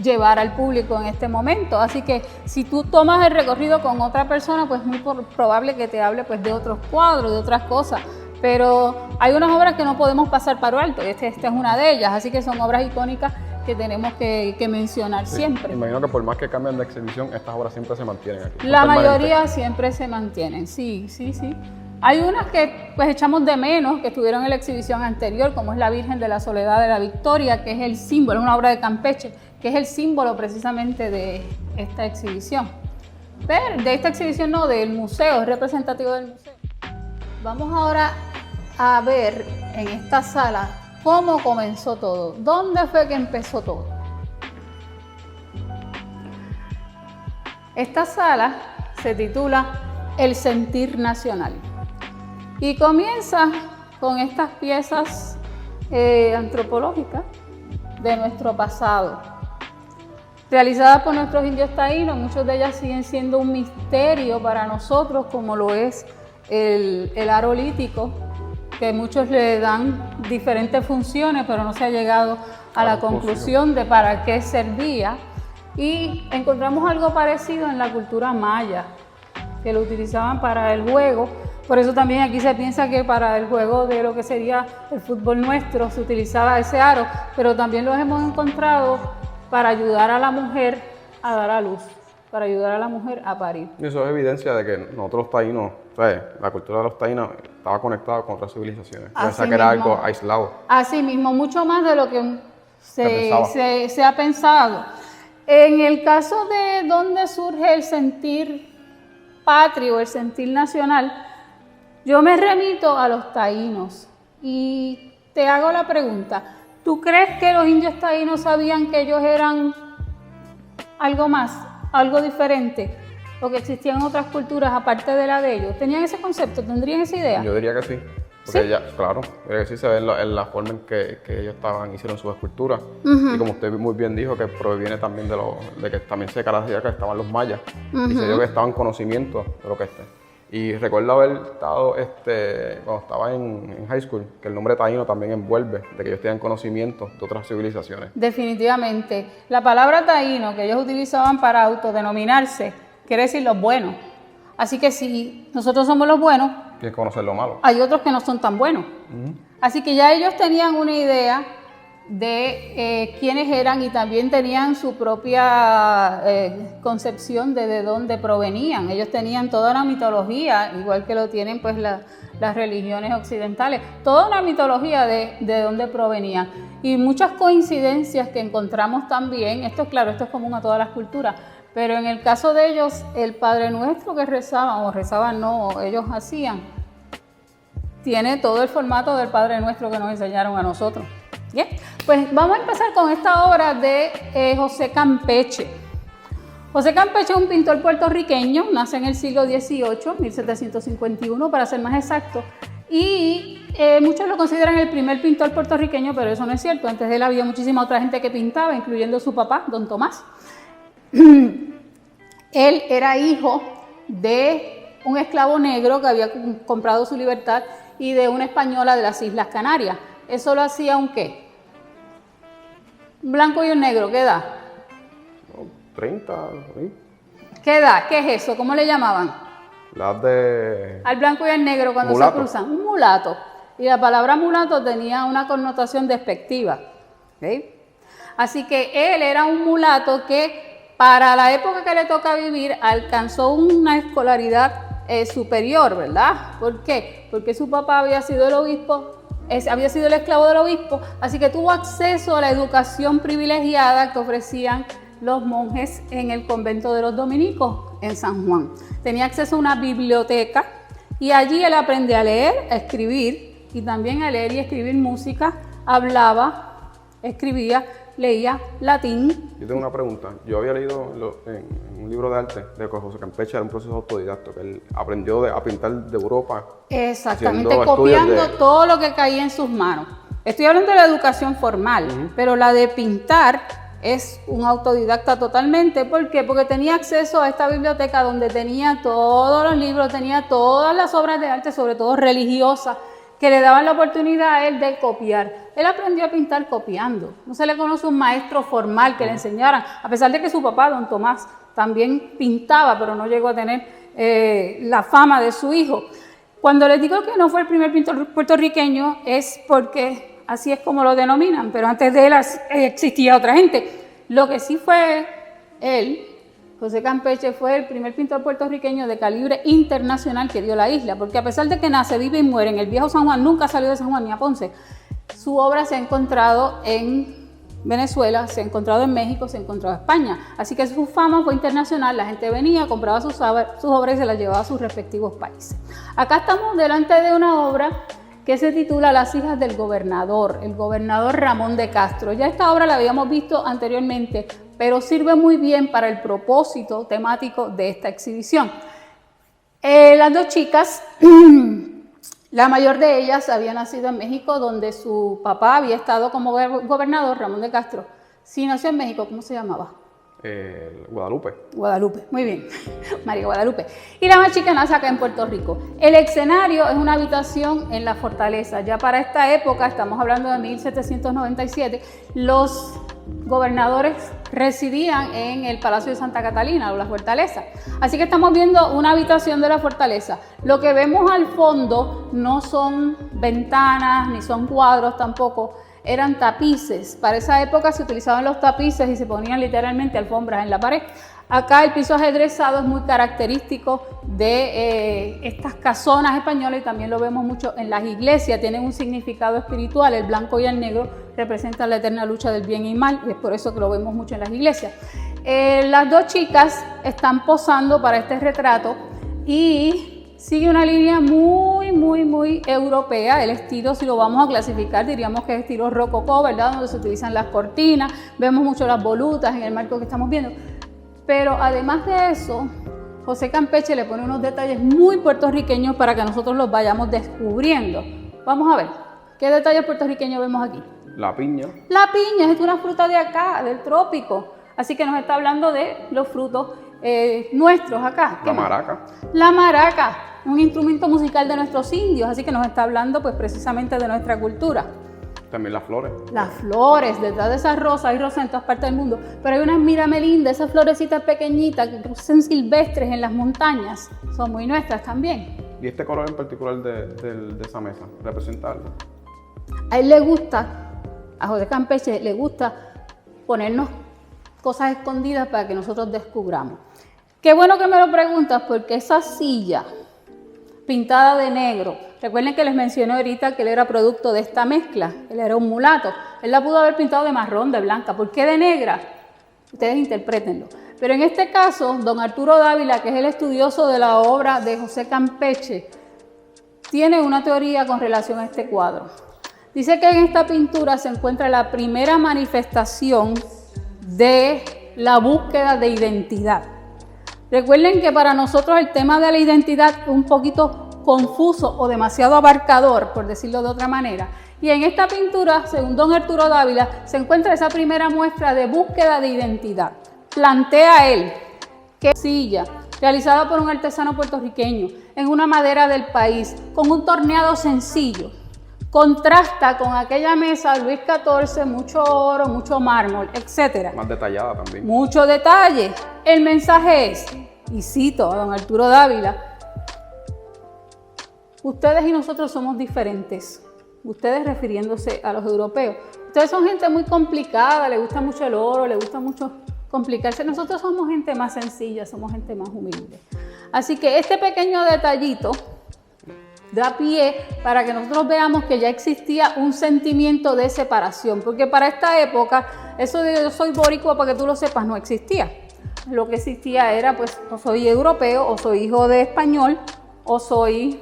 llevar al público en este momento. Así que si tú tomas el recorrido con otra persona, pues es muy probable que te hable pues de otros cuadros, de otras cosas. Pero hay unas obras que no podemos pasar para alto, esta es una de ellas, así que son obras icónicas que tenemos que mencionar siempre. Imagino que por más que cambien de exhibición, estas obras siempre se mantienen aquí. La mayoría siempre se mantienen, sí. Hay unas que pues echamos de menos, que estuvieron en la exhibición anterior, como es la Virgen de la Soledad de la Victoria, que es el símbolo, es una obra de Campeche, que es el símbolo precisamente de esta exhibición. Pero de esta exhibición no, del museo, es representativo del museo. Vamos ahora a ver en esta sala cómo comenzó todo, dónde fue que empezó todo. Esta sala se titula El Sentir Nacional y comienza con estas piezas antropológicas de nuestro pasado, realizadas por nuestros indios taínos. Muchas de ellas siguen siendo un misterio para nosotros, como lo es el aro lítico, que muchos le dan diferentes funciones, pero no se ha llegado a la conclusión de para qué servía. Y encontramos algo parecido en la cultura maya, que lo utilizaban para el juego. Por eso también aquí se piensa que para el juego de lo que sería el fútbol nuestro se utilizaba ese aro, pero también los hemos encontrado para ayudar a la mujer a dar a luz, para ayudar a la mujer a parir. Y eso es evidencia de que nosotros los taínos, la cultura de los taínos estaba conectada con otras civilizaciones. Pensaba que era algo aislado. Así mismo, mucho más de lo que se ha pensado. En el caso de dónde surge el sentir patrio, el sentir nacional, yo me remito a los taínos y te hago la pregunta, ¿tú crees que los indios taínos sabían que ellos eran algo más, algo diferente, o que existían otras culturas aparte de la de ellos? ¿Tenían ese concepto? ¿Tendrían esa idea? Yo diría que sí. Porque ya, claro, que sí se ve en la forma en que ellos hicieron sus esculturas. Y como usted muy bien dijo, que proviene también de que también se caracteriza que estaban los mayas. Y se dio que estaban conocimientos de lo que Y recuerdo haber estado, cuando estaba en high school, que el nombre taíno también envuelve, de que ellos tenían conocimientos de otras civilizaciones. Definitivamente. La palabra taíno que ellos utilizaban para autodenominarse quiere decir los buenos. Así que si nosotros somos los buenos, tienes que conocer lo malo. Hay otros que no son tan buenos. Así que ya ellos tenían una idea de quiénes eran y también tenían su propia concepción de dónde provenían. Ellos tenían toda una mitología, igual que lo tienen pues las religiones occidentales, toda una mitología de dónde provenían. Y muchas coincidencias que encontramos también, esto es común a todas las culturas, pero en el caso de ellos, el Padre Nuestro que rezaban, o rezaban no, ellos hacían, tiene todo el formato del Padre Nuestro que nos enseñaron a nosotros. Bien, pues vamos a empezar con esta obra de José Campeche. José Campeche es un pintor puertorriqueño, nace en el siglo XVIII, 1751 para ser más exacto, y muchos lo consideran el primer pintor puertorriqueño, pero eso no es cierto. Antes de él había muchísima otra gente que pintaba, incluyendo su papá, don Tomás. Él era hijo de un esclavo negro que había comprado su libertad y de una española de las Islas Canarias. Eso lo hacía un ¿qué? Un blanco y un negro, ¿qué edad? 30, ¿sí? ¿Qué edad? ¿Qué es eso? ¿Cómo le llamaban? La de... Al blanco y al negro cuando mulato. se cruzan. Un mulato. Y la palabra mulato tenía una connotación despectiva. ¿Okay? Así que él era un mulato que para la época que le toca vivir alcanzó una escolaridad superior, ¿verdad? ¿Por qué? Porque su papá había sido el obispo, había sido el esclavo del obispo, así que tuvo acceso a la educación privilegiada que ofrecían los monjes en el convento de los dominicos en San Juan. Tenía acceso a una biblioteca y allí él aprendió a leer, a escribir y también a leer y escribir música, hablaba, escribía, leía latín. Yo tengo una pregunta. Yo había leído en un libro de arte de José Campeche, era un proceso autodidacto, que él aprendió a pintar de Europa. Exactamente, copiando todo lo que caía en sus manos. Estoy hablando de la educación formal, pero la de pintar es un autodidacta totalmente. ¿Por qué? Porque tenía acceso a esta biblioteca donde tenía todos los libros, tenía todas las obras de arte, sobre todo religiosas, que le daban la oportunidad a él de copiar. Él aprendió a pintar copiando. No se le conoce un maestro formal que le enseñara, a pesar de que su papá, don Tomás, también pintaba, pero no llegó a tener la fama de su hijo. Cuando les digo que no fue el primer pintor puertorriqueño, es porque así es como lo denominan, pero antes de él existía otra gente. Lo que sí fue él, José Campeche, fue el primer pintor puertorriqueño de calibre internacional que dio la isla, porque a pesar de que nace, vive y muere en el viejo San Juan, nunca salió de San Juan ni a Ponce, su obra se ha encontrado en Venezuela, se ha encontrado en México, se ha encontrado en España. Así que su fama fue internacional, la gente venía, compraba sus obras y se las llevaba a sus respectivos países. Acá estamos delante de una obra que se titula Las hijas del gobernador, el gobernador Ramón de Castro. Ya esta obra la habíamos visto anteriormente, pero sirve muy bien para el propósito temático de esta exhibición. Las dos chicas, la mayor de ellas había nacido en México, donde su papá había estado como gobernador, Ramón de Castro. Si nació en México, ¿cómo se llamaba? Guadalupe. Guadalupe, muy bien, María Guadalupe. Y la más chica nace acá en Puerto Rico. El escenario es una habitación en la fortaleza. Ya para esta época, estamos hablando de 1797, los gobernadores residían en el Palacio de Santa Catalina o la fortaleza. Así que estamos viendo una habitación de la fortaleza. Lo que vemos al fondo no son ventanas ni son cuadros tampoco, eran tapices. Para esa época se utilizaban los tapices y se ponían literalmente alfombras en la pared. Acá el piso ajedrezado es muy característico de estas casonas españolas y también lo vemos mucho en las iglesias. Tienen un significado espiritual. El blanco y el negro representan la eterna lucha del bien y mal y es por eso que lo vemos mucho en las iglesias. Las dos chicas están posando para este retrato y sigue una línea muy europea. El estilo, si lo vamos a clasificar, diríamos que es estilo rococó, ¿verdad? Donde se utilizan las cortinas, vemos mucho las volutas en el marco que estamos viendo. Pero además de eso, José Campeche le pone unos detalles muy puertorriqueños para que nosotros los vayamos descubriendo. Vamos a ver, ¿qué detalles puertorriqueños vemos aquí? La piña. La piña es una fruta de acá, del trópico. Así que nos está hablando de los frutos nuestros acá. La maraca. La maraca, un instrumento musical de nuestros indios, así que nos está hablando pues precisamente de nuestra cultura. También las flores. Las flores, detrás de esas rosas, hay rosas en todas partes del mundo, pero hay unas, mírame linda, esas florecitas pequeñitas que son silvestres en las montañas, son muy nuestras también. ¿Y este color en particular de esa mesa representa algo? A él le gusta, a José Campeche le gusta ponernos cosas escondidas para que nosotros descubramos. Qué bueno que me lo preguntas, porque esa silla pintada de negro, recuerden que les mencioné ahorita que él era producto de esta mezcla, él era un mulato, él la pudo haber pintado de marrón, de blanca, ¿por qué de negra? Ustedes interprétenlo. Pero en este caso, don Arturo Dávila, que es el estudioso de la obra de José Campeche, tiene una teoría con relación a este cuadro. Dice que en esta pintura se encuentra la primera manifestación de la búsqueda de identidad. Recuerden que para nosotros el tema de la identidad es un poquito confuso o demasiado abarcador, por decirlo de otra manera. Y en esta pintura, según don Arturo Dávila, se encuentra esa primera muestra de búsqueda de identidad. Plantea él que silla, realizada por un artesano puertorriqueño, en una madera del país, con un torneado sencillo, contrasta con aquella mesa Luis XIV, mucho oro, mucho mármol, etc. Más detallada también. Mucho detalle. El mensaje es, y cito a don Arturo Dávila, ustedes y nosotros somos diferentes. Ustedes refiriéndose a los europeos. Ustedes son gente muy complicada, les gusta mucho el oro, les gusta mucho complicarse. Nosotros somos gente más sencilla, somos gente más humilde. Así que este pequeño detallito da pie para que nosotros veamos que ya existía un sentimiento de separación, porque para esta época eso de yo soy boricua, para que tú lo sepas, no existía. Lo que existía era pues o soy europeo, o soy hijo de español, o soy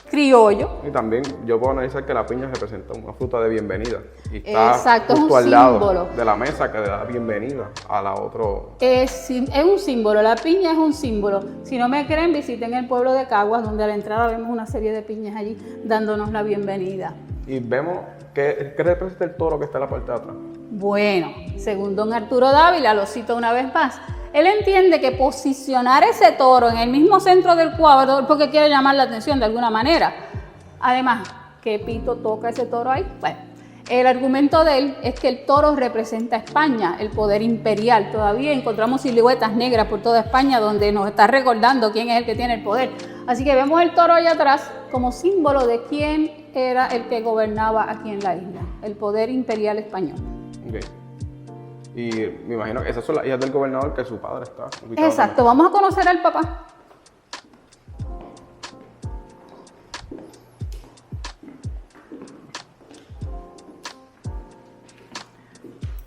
criollo. Y también yo puedo analizar que la piña representa una fruta de bienvenida. Y está exacto, justo es un al lado símbolo de la mesa que le da bienvenida a la otro. Es un símbolo, la piña es un símbolo. Si no me creen, visiten el pueblo de Caguas, donde a la entrada vemos una serie de piñas allí dándonos la bienvenida. Y vemos ¿qué representa el toro que está en la parte de atrás? Bueno, según don Arturo Dávila, lo cito una vez más, él entiende que posicionar ese toro en el mismo centro del cuadro porque quiere llamar la atención de alguna manera. Además, ¿qué pito toca ese toro ahí? Bueno, el argumento de él es que el toro representa a España, el poder imperial. Todavía encontramos siluetas negras por toda España donde nos está recordando quién es el que tiene el poder. Así que vemos el toro allá atrás como símbolo de quién era el que gobernaba aquí en la isla, el poder imperial español. Okay. Y me imagino que esas son las hijas del gobernador que su padre está ubicado. Exacto, también. vamos a conocer al papá.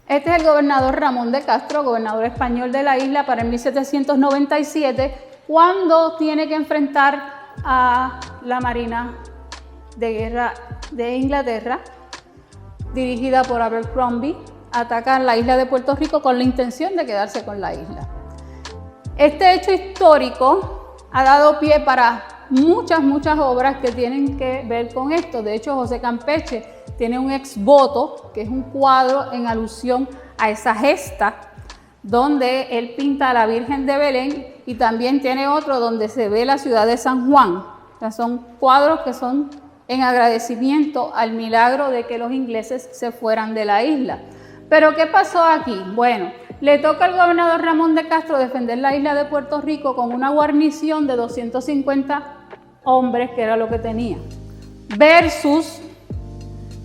Este es el gobernador Ramón de Castro, gobernador español de la isla para el 1797, cuando tiene que enfrentar a la Marina de Guerra de Inglaterra, dirigida por Abercrombie, atacan la isla de Puerto Rico con la intención de quedarse con la isla. Este hecho histórico ha dado pie para muchas obras que tienen que ver con esto. De hecho, José Campeche tiene un exvoto, que es un cuadro en alusión a esa gesta, donde él pinta a la Virgen de Belén, y también tiene otro donde se ve la ciudad de San Juan. O sea, son cuadros que son en agradecimiento al milagro de que los ingleses se fueran de la isla. Pero ¿qué pasó aquí? Bueno, le toca al gobernador Ramón de Castro defender la isla de Puerto Rico con una guarnición de 250 hombres, que era lo que tenía, versus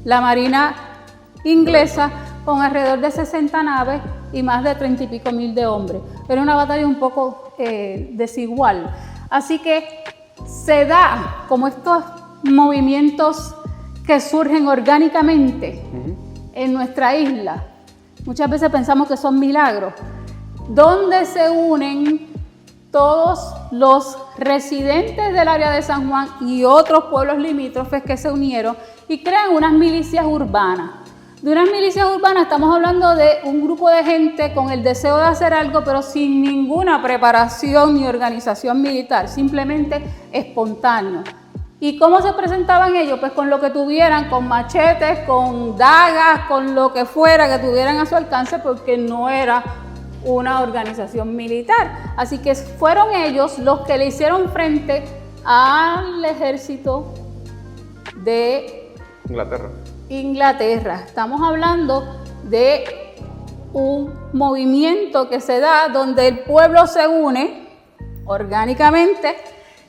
la marina inglesa con alrededor de 60 naves y más de 30 y pico mil de hombres. Era una batalla un poco desigual. Así que se da como estos movimientos que surgen orgánicamente en nuestra isla. Muchas veces pensamos que son milagros, donde se unen todos los residentes del área de San Juan y otros pueblos limítrofes que se unieron y crean unas milicias urbanas. De unas milicias urbanas estamos hablando de un grupo de gente con el deseo de hacer algo, pero sin ninguna preparación ni organización militar, simplemente espontáneo. ¿Y cómo se presentaban ellos? Pues con lo que tuvieran, con machetes, con dagas, con lo que fuera que tuvieran a su alcance, porque no era una organización militar. Así que fueron ellos los que le hicieron frente al ejército de Inglaterra. Estamos hablando de un movimiento que se da donde el pueblo se une orgánicamente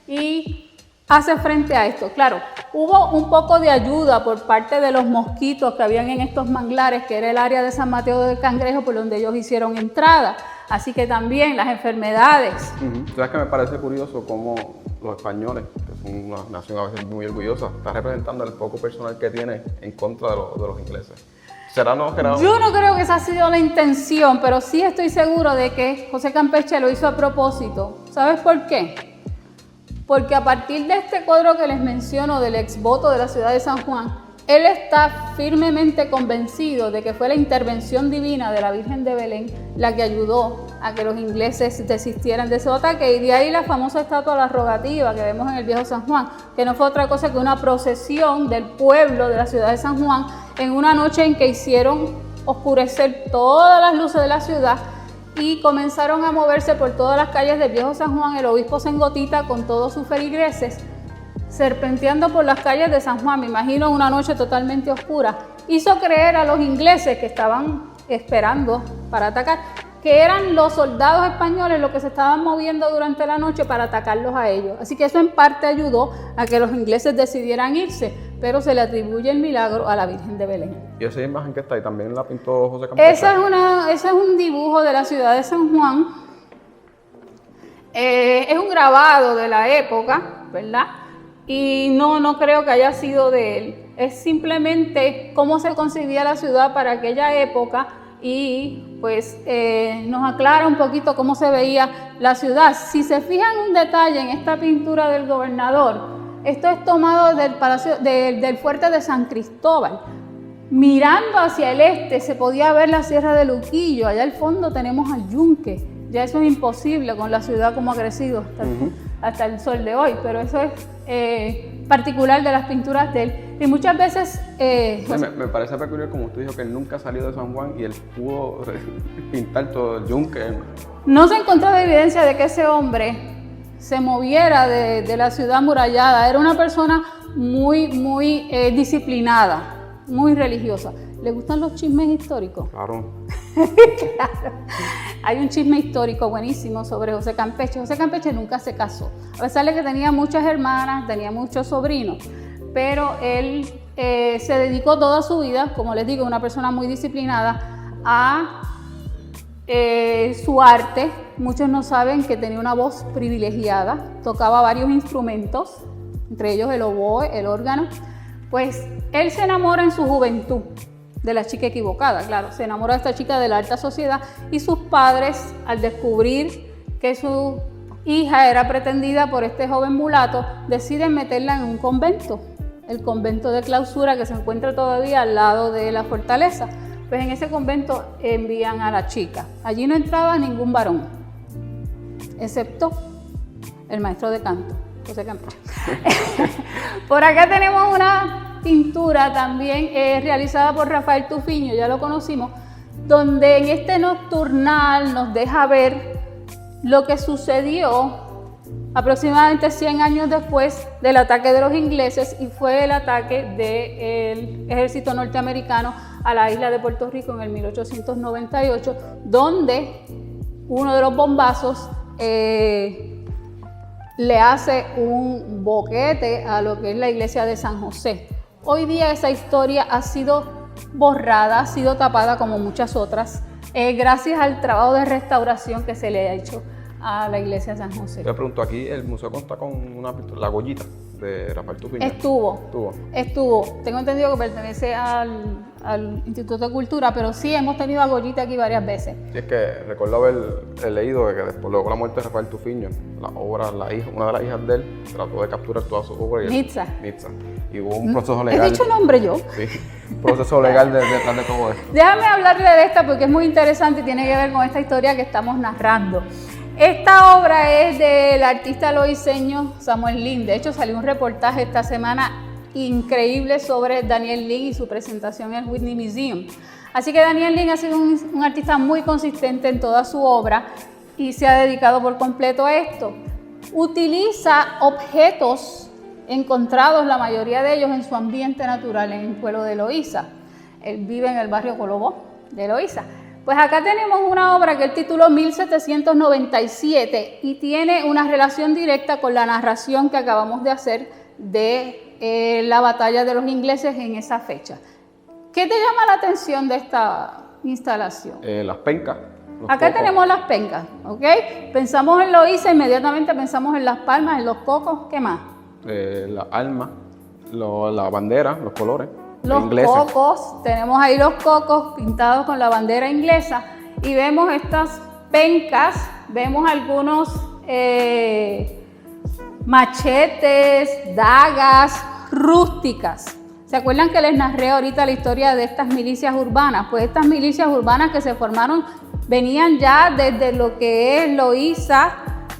y hace frente a esto. Claro, hubo un poco de ayuda por parte de los mosquitos que habían en estos manglares, que era el área de San Mateo del Cangrejo, por donde ellos hicieron entrada. Así que también las enfermedades. ¿Sabes que me parece curioso cómo los españoles, que son una nación a veces muy orgullosa, están representando el poco personal que tiene en contra de los ingleses? ¿Será no, Gerardo? Yo no creo que esa ha sido la intención, pero sí estoy seguro de que José Campeche lo hizo a propósito. ¿Sabes por qué? porque a partir de este cuadro que les menciono del exvoto de la ciudad de San Juan, él está firmemente convencido de que fue la intervención divina de la Virgen de Belén la que ayudó a que los ingleses desistieran de ese ataque, y de ahí la famosa estatua de la rogativa que vemos en el viejo San Juan, que no fue otra cosa que una procesión del pueblo de la ciudad de San Juan en una noche en que hicieron oscurecer todas las luces de la ciudad y comenzaron a moverse por todas las calles del viejo San Juan, el obispo Sengotita con todos sus feligreses, serpenteando por las calles de San Juan. Me imagino una noche totalmente oscura. Hizo creer a los ingleses que estaban esperando para atacar, que eran los soldados españoles los que se estaban moviendo durante la noche para atacarlos a ellos. Así que eso en parte ayudó a que los ingleses decidieran irse, pero se le atribuye el milagro a la Virgen de Belén. ¿Y esa imagen que está ahí también la pintó José Campeche? Ese es un dibujo de la ciudad de San Juan. Es un grabado de la época, ¿verdad? Y no creo que haya sido de él. Es simplemente cómo se concebía la ciudad para aquella época y pues nos aclara un poquito cómo se veía la ciudad. Si se fijan un detalle en esta pintura del gobernador, esto es tomado del palacio, del fuerte de San Cristóbal. Mirando hacia el este se podía ver la Sierra de Luquillo, allá al fondo tenemos al Yunque. Ya eso es imposible con la ciudad como ha crecido hasta el sol de hoy, pero eso es particular de las pinturas de él. Y muchas veces... me parece peculiar como usted dijo que él nunca salió de San Juan y él pudo pintar todo el Yunque. No se encontró evidencia de que ese hombre se moviera de la ciudad amurallada. Era una persona muy disciplinada, muy religiosa. ¿Le gustan los chismes históricos? Claro. Claro. Hay un chisme histórico buenísimo sobre José Campeche. José Campeche nunca se casó, a pesar de que tenía muchas hermanas, tenía muchos sobrinos, pero él se dedicó toda su vida, como les digo, una persona muy disciplinada, a su arte. Muchos no saben que tenía una voz privilegiada, tocaba varios instrumentos, entre ellos el oboe, el órgano. Pues él se enamora en su juventud de la chica equivocada, claro, se enamora de esta chica de la alta sociedad y sus padres, al descubrir que su hija era pretendida por este joven mulato, deciden meterla en un convento, el convento de clausura que se encuentra todavía al lado de la fortaleza. Pues en ese convento envían a la chica. Allí no entraba ningún varón, excepto el maestro de canto, José Campeche. Por acá tenemos una pintura también realizada por Rafael Tufiño, ya lo conocimos, donde en este nocturnal nos deja ver lo que sucedió aproximadamente 100 años después del ataque de los ingleses, y fue el ataque del ejército norteamericano a la isla de Puerto Rico en el 1898, donde uno de los bombazos le hace un boquete a lo que es la iglesia de San José. Hoy día esa historia ha sido borrada, ha sido tapada como muchas otras, gracias al trabajo de restauración que se le ha hecho a la iglesia de San José. Yo le pregunto, aquí el museo cuenta con la Goyita de Rafael Tufiño. Estuvo. Tengo entendido que pertenece al Instituto de Cultura, pero sí hemos tenido a Goyita aquí varias veces. Sí, es que recuerdo haber leído de que después, luego de la muerte de Rafael Tufiño, una de las hijas de él trató de capturar toda su obra. Nitza. Y hubo un proceso legal. ¿He dicho nombre yo? Sí, un proceso legal detrás de todo esto. Déjame hablarle de esta porque es muy interesante y tiene que ver con esta historia que estamos narrando. Esta obra es del artista loiseño Samuel Lin. De hecho, salió un reportaje esta semana increíble sobre Daniel Lin y su presentación en el Whitney Museum. Así que Daniel Lin ha sido un artista muy consistente en toda su obra y se ha dedicado por completo a esto. Utiliza objetos encontrados, la mayoría de ellos en su ambiente natural, en el pueblo de Loíza. Él vive en el barrio Colobó de Loíza. Pues acá tenemos una obra que él tituló 1797 y tiene una relación directa con la narración que acabamos de hacer de la batalla de los ingleses en esa fecha. ¿Qué te llama la atención de esta instalación? Las pencas. Acá tenemos las pencas, ¿ok? Pensamos en Loíza, inmediatamente pensamos en las palmas, en los cocos, ¿qué más? Las armas, la bandera, los colores. Los cocos, tenemos ahí los cocos pintados con la bandera inglesa y vemos estas pencas, vemos algunos machetes, dagas rústicas. ¿Se acuerdan que les narré ahorita la historia de estas milicias urbanas? Pues estas milicias urbanas que se formaron venían ya desde lo que es Loíza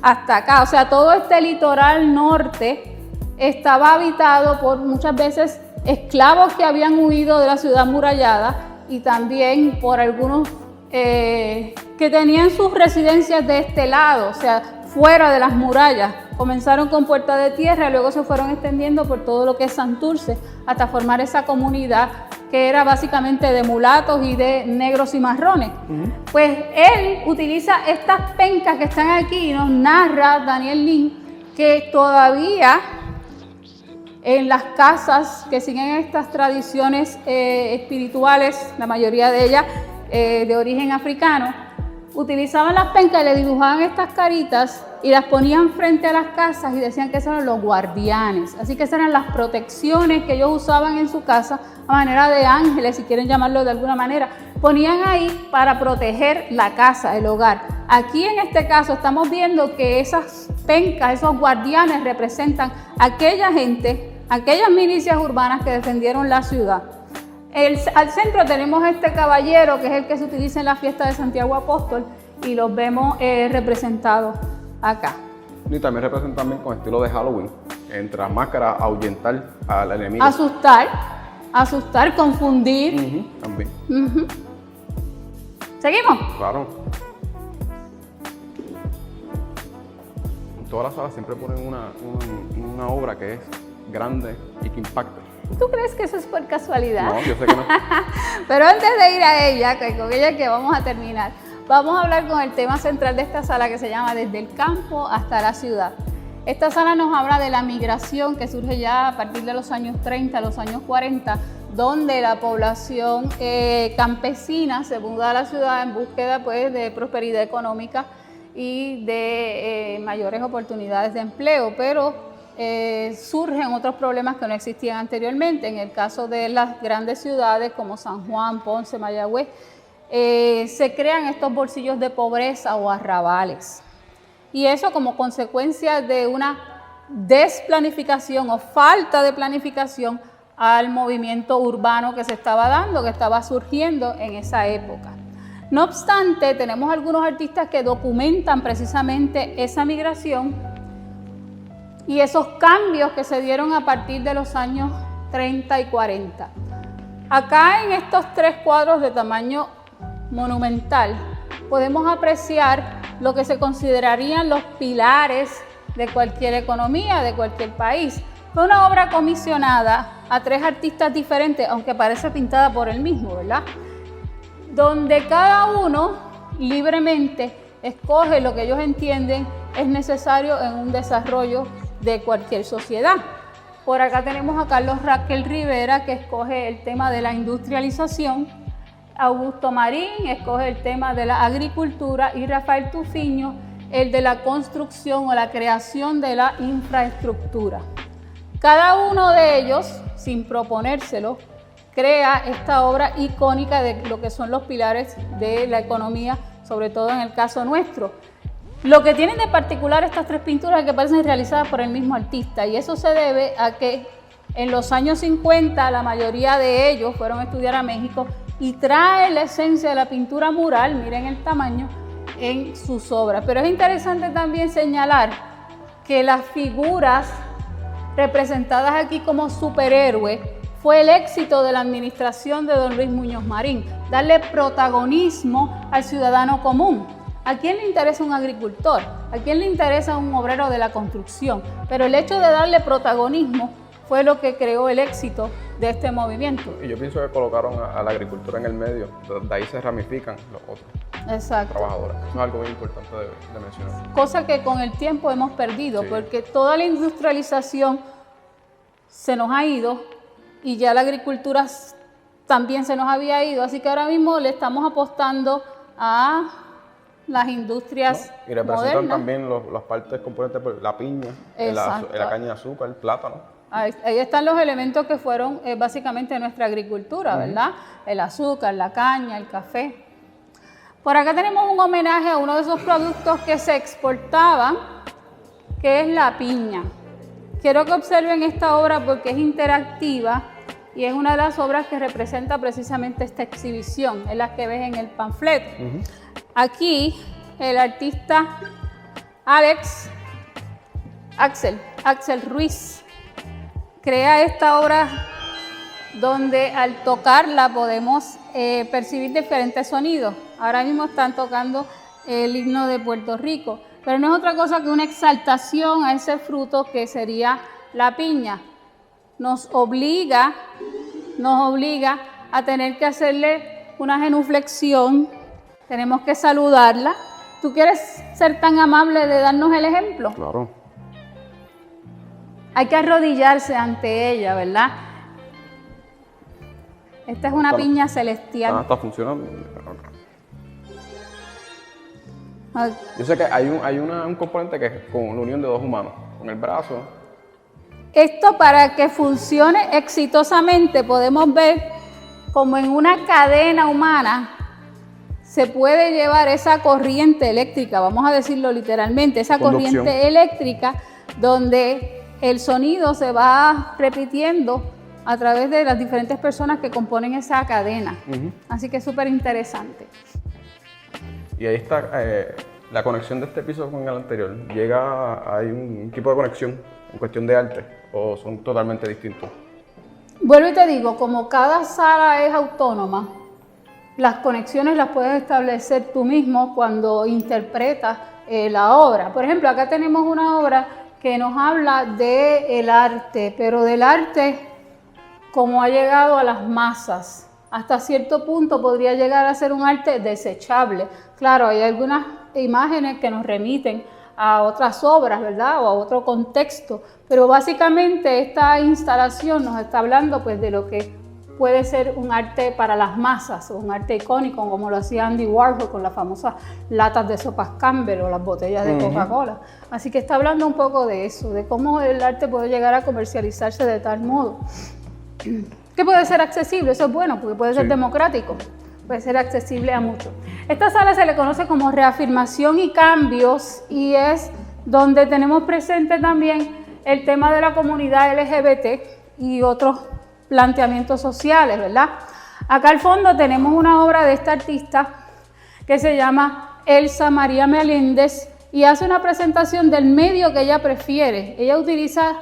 hasta acá. O sea, todo este litoral norte estaba habitado por muchas veces esclavos que habían huido de la ciudad amurallada y también por algunos que tenían sus residencias de este lado, o sea, fuera de las murallas. Comenzaron con Puerta de Tierra y luego se fueron extendiendo por todo lo que es Santurce hasta formar esa comunidad que era básicamente de mulatos y de negros y marrones. Pues él utiliza estas pencas que están aquí y nos narra Daniel Lin que todavía en las casas que siguen estas tradiciones espirituales, la mayoría de ellas de origen africano, utilizaban las pencas y le dibujaban estas caritas y las ponían frente a las casas y decían que esos eran los guardianes. Así que esas eran las protecciones que ellos usaban en su casa a manera de ángeles, si quieren llamarlo de alguna manera. Ponían ahí para proteger la casa, el hogar. Aquí en este caso estamos viendo que esas pencas, esos guardianes representan a aquella gente, aquellas milicias urbanas que defendieron la ciudad. Al centro tenemos este caballero que es el que se utiliza en la fiesta de Santiago Apóstol y los vemos representados acá. Y también representan también con estilo de Halloween, entre las máscaras, ahuyentar al enemigo. Asustar, confundir. También. ¿Seguimos? Claro. En todas las salas siempre ponen una obra que es grande y que impacta. ¿Tú crees que eso es por casualidad? No, yo sé que no. Pero antes de ir a ella, con ella que vamos a terminar, vamos a hablar con el tema central de esta sala que se llama Desde el campo hasta la ciudad. Esta sala nos habla de la migración que surge ya a partir de los años 30, los años 40, donde la población campesina se muda a la ciudad en búsqueda pues, de prosperidad económica y de mayores oportunidades de empleo, pero surgen otros problemas que no existían anteriormente. En el caso de las grandes ciudades como San Juan, Ponce, Mayagüez, se crean estos bolsillos de pobreza o arrabales. Y eso como consecuencia de una desplanificación o falta de planificación al movimiento urbano que se estaba dando, que estaba surgiendo en esa época. No obstante, tenemos algunos artistas que documentan precisamente esa migración y esos cambios que se dieron a partir de los años 30 y 40. Acá en estos tres cuadros de tamaño monumental podemos apreciar lo que se considerarían los pilares de cualquier economía, de cualquier país. Fue una obra comisionada a tres artistas diferentes, aunque parece pintada por el mismo, ¿verdad? Donde cada uno libremente escoge lo que ellos entienden es necesario en un desarrollo de cualquier sociedad. Por acá tenemos a Carlos Raquel Rivera, que escoge el tema de la industrialización, Augusto Marín escoge el tema de la agricultura y Rafael Tufiño el de la construcción o la creación de la infraestructura. Cada uno de ellos, sin proponérselo, crea esta obra icónica de lo que son los pilares de la economía, sobre todo en el caso nuestro. Lo que tienen de particular estas tres pinturas es que parecen realizadas por el mismo artista, y eso se debe a que en los años 50 la mayoría de ellos fueron a estudiar a México y traen la esencia de la pintura mural, miren el tamaño, en sus obras. Pero es interesante también señalar que las figuras representadas aquí como superhéroes fue el éxito de la administración de don Luis Muñoz Marín, darle protagonismo al ciudadano común. ¿A quién le interesa un agricultor? ¿A quién le interesa un obrero de la construcción? Pero el hecho de darle protagonismo fue lo que creó el éxito de este movimiento. Y yo pienso que colocaron a la agricultura en el medio, de ahí se ramifican los otros trabajadores. Eso es algo muy importante de mencionar. Cosa que con el tiempo hemos perdido, sí, porque toda la industrialización se nos ha ido y ya la agricultura también se nos había ido, así que ahora mismo le estamos apostando a las industrias y representan modernas. También las partes componentes, la piña, la caña de azúcar, el plátano. Ahí están los elementos que fueron básicamente nuestra agricultura, ¿verdad? El azúcar, la caña, el café. Por acá tenemos un homenaje a uno de esos productos que se exportaban, que es La Piña. Quiero que observen esta obra porque es interactiva y es una de las obras que representa precisamente esta exhibición, es la que ves en el panfleto. Aquí el artista Axel Ruiz crea esta obra donde al tocarla podemos percibir diferentes sonidos. Ahora mismo están tocando el himno de Puerto Rico, pero no es otra cosa que una exaltación a ese fruto que sería la piña. Nos obliga a tener que hacerle una genuflexión, tenemos que saludarla. ¿Tú quieres ser tan amable de darnos el ejemplo? Claro. Hay que arrodillarse ante ella, ¿verdad? Esta es una piña celestial. Está funcionando. Ok. Yo sé que hay un componente que es con la unión de dos humanos, con el brazo. Esto, para que funcione exitosamente, podemos ver como en una cadena humana se puede llevar esa corriente eléctrica, vamos a decirlo literalmente, esa Conducción. corriente eléctrica donde el sonido se va repitiendo a través de las diferentes personas que componen esa cadena. Así que es súper interesante. Y ahí está la conexión de este episodio con el anterior. ¿Hay un tipo de conexión en cuestión de arte o son totalmente distintos? Vuelvo y te digo, como cada sala es autónoma, las conexiones las puedes establecer tú mismo cuando interpretas la obra. Por ejemplo, acá tenemos una obra que nos habla del arte, pero del arte como ha llegado a las masas. Hasta cierto punto podría llegar a ser un arte desechable. Claro, hay algunas imágenes que nos remiten a otras obras, ¿verdad? O a otro contexto, pero básicamente esta instalación nos está hablando pues de lo que puede ser un arte para las masas, o un arte icónico, como lo hacía Andy Warhol con las famosas latas de sopas Campbell o las botellas de Coca-Cola. Así que está hablando un poco de eso, de cómo el arte puede llegar a comercializarse de tal modo que puede ser accesible. Eso es bueno, porque puede ser democrático, puede ser accesible a muchos. Esta sala se le conoce como reafirmación y cambios, y es donde tenemos presente también el tema de la comunidad LGBT y otros planteamientos sociales, ¿verdad? Acá al fondo tenemos una obra de esta artista que se llama Elsa María Meléndez y hace una presentación del medio que ella prefiere. Ella utiliza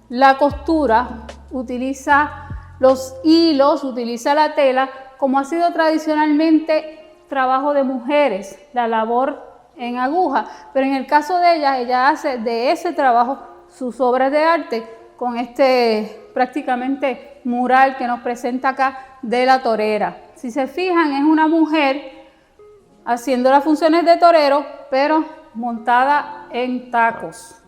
la costura, utiliza los hilos, utiliza la tela, como ha sido tradicionalmente trabajo de mujeres, la labor en aguja, pero en el caso de ella hace de ese trabajo sus obras de arte con este prácticamente mural que nos presenta acá de la torera. Si se fijan, es una mujer haciendo las funciones de torero, pero montada en tacos.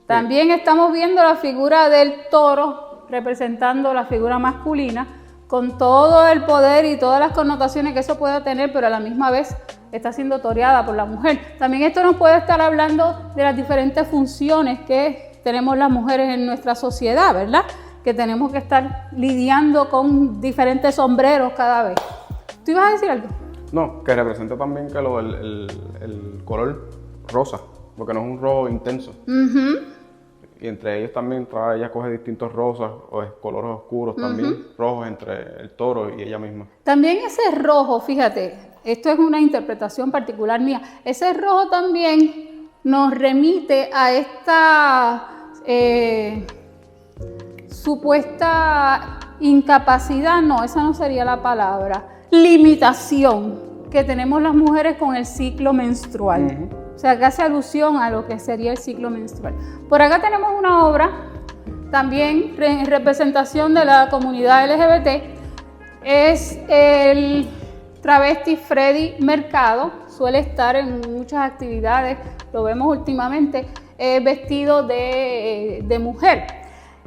También estamos viendo la figura del toro representando la figura masculina, con todo el poder y todas las connotaciones que eso puede tener, pero a la misma vez está siendo toreada por la mujer. También esto nos puede estar hablando de las diferentes funciones que tenemos las mujeres en nuestra sociedad, ¿verdad? Que tenemos que estar lidiando con diferentes sombreros cada vez. ¿Tú ibas a decir algo? No, que representa también que el color rosa, porque no es un rojo intenso. Y entre ellos también ella coge distintos rosas o colores oscuros también, rojos entre el toro y ella misma. También ese rojo, fíjate, esto es una interpretación particular mía, ese rojo también nos remite a esta supuesta incapacidad, no, esa no sería la palabra, limitación que tenemos las mujeres con el ciclo menstrual. O sea, que hace alusión a lo que sería el ciclo menstrual. Por acá tenemos una obra, también en representación de la comunidad LGBT, es el travesti Freddy Mercado, suele estar en muchas actividades, lo vemos últimamente, vestido de mujer.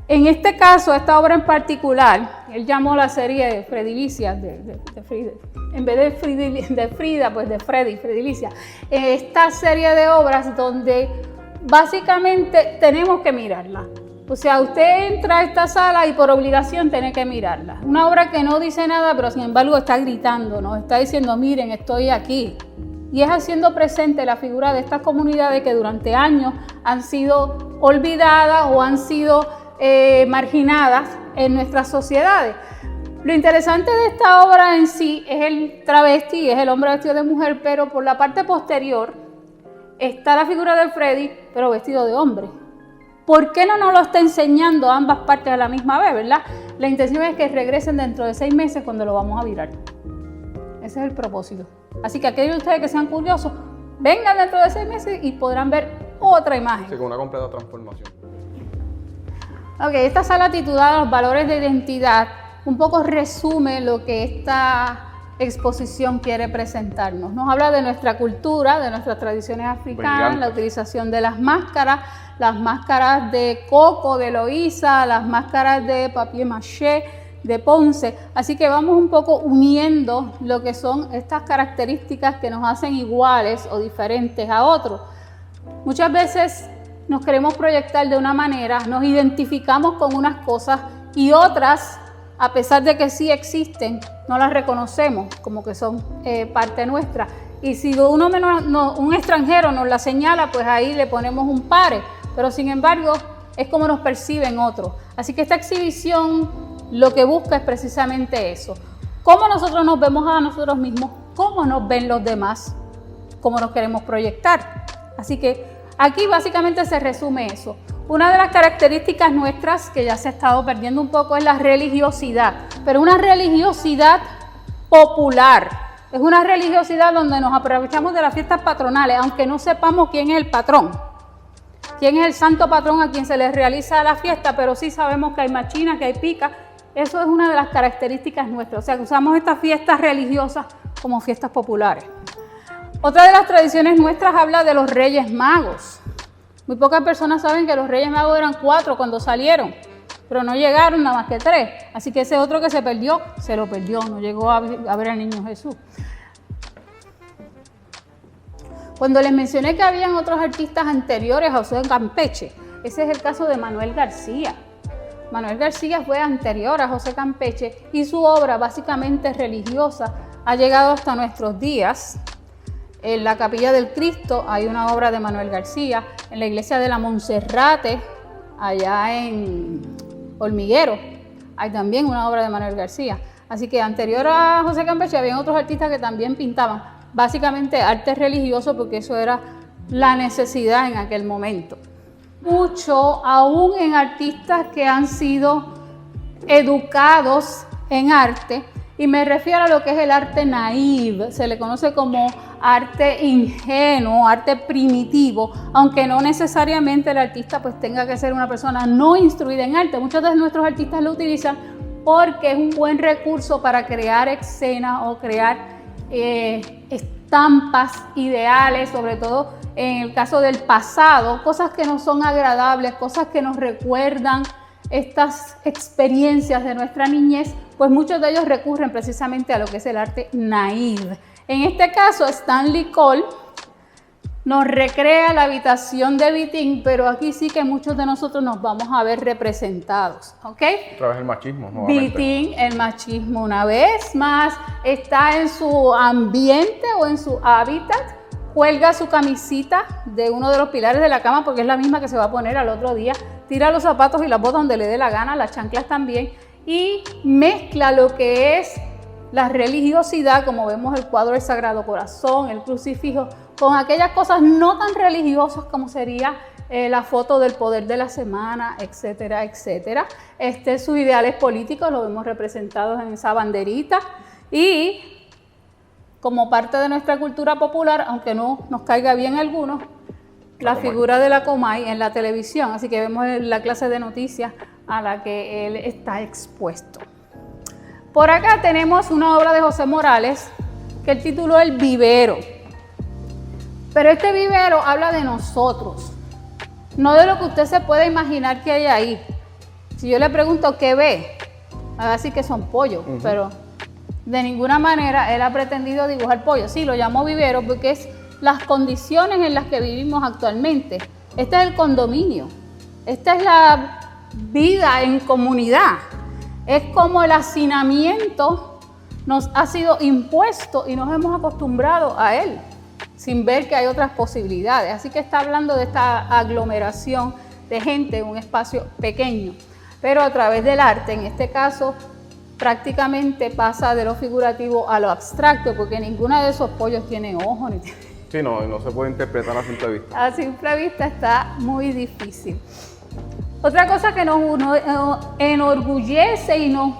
En este caso, esta obra en particular, él llamó la serie de Fredilicia, en vez de Frida, pues de Fredilicia. Esta serie de obras donde básicamente tenemos que mirarla. O sea, usted entra a esta sala y por obligación tiene que mirarla. Una obra que no dice nada, pero sin embargo está gritando, nos está diciendo, miren, estoy aquí. Y es haciendo presente la figura de estas comunidades que durante años han sido olvidadas o han sido marginadas en nuestras sociedades. Lo interesante de esta obra en sí es el travesti, es el hombre vestido de mujer, pero por la parte posterior está la figura de Freddy, pero vestido de hombre. ¿Por qué no nos lo está enseñando ambas partes a la misma vez, verdad? La intención es que regresen dentro de 6 meses cuando lo vamos a virar. Ese es el propósito. Así que aquellos de ustedes que sean curiosos, vengan dentro de 6 meses y podrán ver otra imagen. Sí, con una completa transformación. Ok, esta sala titulada Los valores de identidad un poco resume lo que esta exposición quiere presentarnos. Nos habla de nuestra cultura, de nuestras tradiciones africanas, Brillante. la utilización de las máscaras de coco, de Loíza, las máscaras de papier-mâché, de Ponce. Así que vamos un poco uniendo lo que son estas características que nos hacen iguales o diferentes a otros. Muchas veces nos queremos proyectar de una manera, nos identificamos con unas cosas y otras, a pesar de que sí existen, no las reconocemos como que son parte nuestra. Y si un extranjero nos la señala, pues ahí le ponemos un pare. Pero sin embargo, es como nos perciben otros. Así que esta exhibición lo que busca es precisamente eso. Cómo nosotros nos vemos a nosotros mismos, cómo nos ven los demás, cómo nos queremos proyectar. Así que aquí básicamente se resume eso. Una de las características nuestras que ya se ha estado perdiendo un poco es la religiosidad, pero una religiosidad popular. Es una religiosidad donde nos aprovechamos de las fiestas patronales, aunque no sepamos quién es el patrón, quién es el santo patrón a quien se le realiza la fiesta, pero sí sabemos que hay machina, que hay pica. Eso es una de las características nuestras, o sea, que usamos estas fiestas religiosas como fiestas populares. Otra de las tradiciones nuestras habla de los Reyes Magos. Muy pocas personas saben que los Reyes Magos eran 4 cuando salieron, pero no llegaron nada más que 3. Así que ese otro que se perdió, se lo perdió, no llegó a ver al niño Jesús. Cuando les mencioné que habían otros artistas anteriores a José Campeche, ese es el caso de Manuel García. Manuel García fue anterior a José Campeche y su obra básicamente religiosa ha llegado hasta nuestros días. En la Capilla del Cristo hay una obra de Manuel García, en la iglesia de la Monserrate, allá en Hormiguero, hay también una obra de Manuel García. Así que anterior a José Campeche había otros artistas que también pintaban, básicamente arte religioso, porque eso era la necesidad en aquel momento. Mucho aún en artistas que han sido educados en arte, y me refiero a lo que es el arte naïve, se le conoce como arte ingenuo, arte primitivo, aunque no necesariamente el artista pues tenga que ser una persona no instruida en arte. Muchos de nuestros artistas lo utilizan porque es un buen recurso para crear escenas o crear estampas ideales, sobre todo en el caso del pasado, cosas que no son agradables, cosas que nos recuerdan estas experiencias de nuestra niñez, pues muchos de ellos recurren precisamente a lo que es el arte naïve. En este caso, Stanley Cole nos recrea la habitación de Vitín, pero aquí sí que muchos de nosotros nos vamos a ver representados, ¿ok? Otra vez el machismo, nuevamente. Vitín, el machismo una vez más, está en su ambiente o en su hábitat, cuelga su camisita de uno de los pilares de la cama porque es la misma que se va a poner al otro día, tira los zapatos y las botas donde le dé la gana, las chanclas también, y mezcla lo que es la religiosidad, como vemos el cuadro del Sagrado Corazón, el crucifijo, con aquellas cosas no tan religiosas como sería la foto del poder de la semana, etcétera, etcétera. Sus ideales políticos los vemos representados en esa banderita, y como parte de nuestra cultura popular, aunque no nos caiga bien a algunos, la figura de la Comay en la televisión, así que vemos la clase de noticias a la que él está expuesto. Por acá tenemos una obra de José Morales que él tituló El Vivero. Pero este vivero habla de nosotros, no de lo que usted se puede imaginar que hay ahí. Si yo le pregunto qué ve, va a decir que son pollos, pero de ninguna manera él ha pretendido dibujar pollos. Sí, lo llamó vivero porque es las condiciones en las que vivimos actualmente. Este es el condominio, esta es la vida en comunidad, es como el hacinamiento nos ha sido impuesto y nos hemos acostumbrado a él. sin ver que hay otras posibilidades. Así que está hablando de esta aglomeración de gente en un espacio pequeño, pero a través del arte, en este caso, prácticamente pasa de lo figurativo a lo abstracto, porque ninguno de esos pollos tiene ojos ni tiene... Sí, no se puede interpretar a simple vista. A simple vista está muy difícil. Otra cosa que nos enorgullece y nos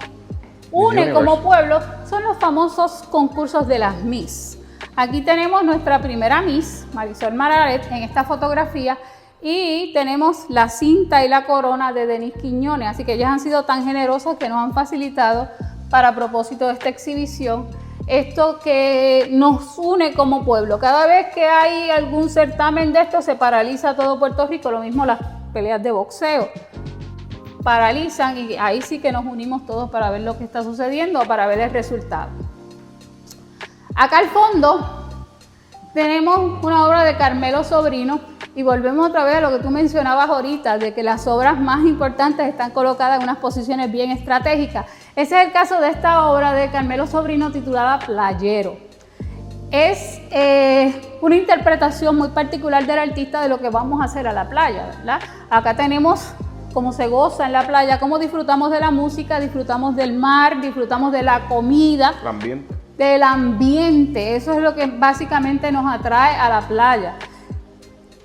une como pueblo son los famosos concursos de las Miss. Aquí tenemos nuestra primera Miss, Marisol Mararet, en esta fotografía, y tenemos la cinta y la corona de Denise Quiñones, así que ellas han sido tan generosas que nos han facilitado para propósito de esta exhibición esto que nos une como pueblo. Cada vez que hay algún certamen de esto se paraliza todo Puerto Rico, lo mismo las peleas de boxeo. Paralizan y ahí sí que nos unimos todos para ver lo que está sucediendo, para ver el resultado. Acá al fondo tenemos una obra de Carmelo Sobrino y volvemos otra vez a lo que tú mencionabas ahorita, de que las obras más importantes están colocadas en unas posiciones bien estratégicas. Ese es el caso de esta obra de Carmelo Sobrino titulada Playero. Es una interpretación muy particular del artista de lo que vamos a hacer a la playa, ¿verdad? Acá tenemos cómo se goza en la playa, cómo disfrutamos de la música, disfrutamos del mar, disfrutamos de la comida. El ambiente. Del ambiente, eso es lo que básicamente nos atrae a la playa.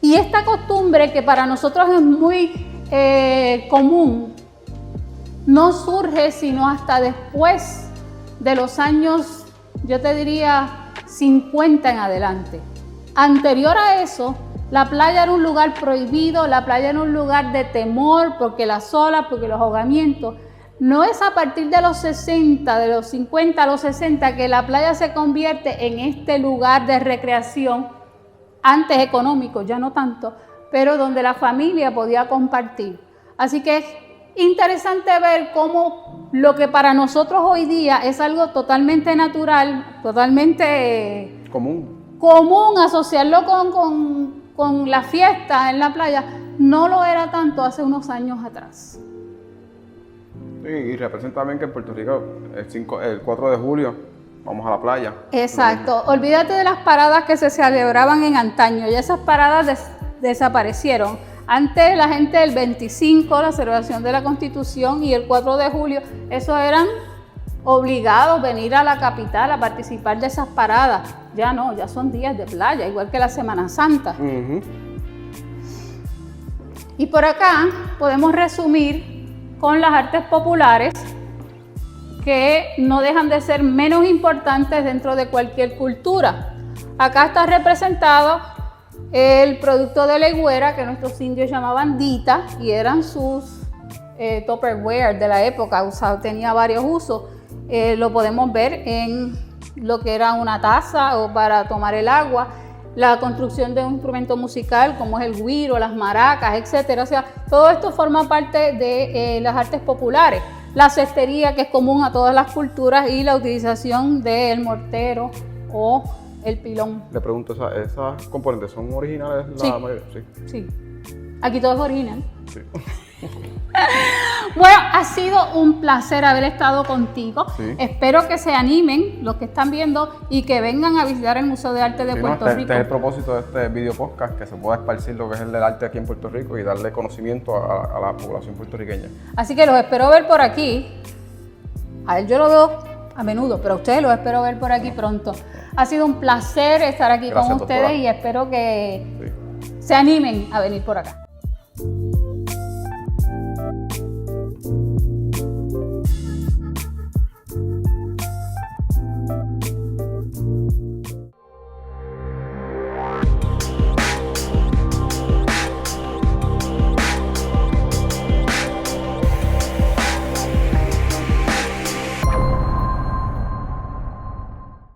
Y esta costumbre que para nosotros es muy común, no surge sino hasta después de los años, yo te diría, 50 en adelante. Anterior a eso, la playa era un lugar prohibido, la playa era un lugar de temor, porque las olas, porque los ahogamientos. No es a partir de los 60, de los 50 a los 60, que la playa se convierte en este lugar de recreación, antes económico, ya no tanto, pero donde la familia podía compartir. Así que es interesante ver cómo lo que para nosotros hoy día es algo totalmente natural, totalmente común asociarlo con la fiesta en la playa, no lo era tanto hace unos años atrás. Sí, y representa también que en Puerto Rico el 4 de julio vamos a la playa. Exacto. Olvídate de las paradas que se celebraban en antaño. Ya esas paradas desaparecieron. Antes la gente del 25, la celebración de la Constitución, y el 4 de julio, esos eran obligados a venir a la capital a participar de esas paradas. Ya no, ya son días de playa, igual que la Semana Santa. Y por acá podemos resumir con las artes populares, que no dejan de ser menos importantes dentro de cualquier cultura. Acá está representado el producto de legüera que nuestros indios llamaban dita, y eran sus tupperware de la época, tenía varios usos. Lo podemos ver en lo que era una taza o para tomar el agua, la construcción de un instrumento musical como es el güiro, las maracas, etcétera. O sea, todo esto forma parte de las artes populares. La cestería, que es común a todas las culturas, y la utilización del mortero o el pilón. Le pregunto, ¿esas componentes son originales? Sí. Sí. Aquí todo es original. Sí. Bueno, ha sido un placer haber estado contigo. Sí. Espero que se animen los que están viendo y que vengan a visitar el Museo de Arte de Puerto Rico. Este es el propósito de este video podcast, que se pueda esparcir lo que es el del arte aquí en Puerto Rico y darle conocimiento a la población puertorriqueña. Así que los espero ver por aquí. A él yo lo veo a menudo, pero a ustedes los espero ver por aquí pronto. Ha sido un placer estar aquí con ustedes, doctora, y espero que se animen a venir por acá.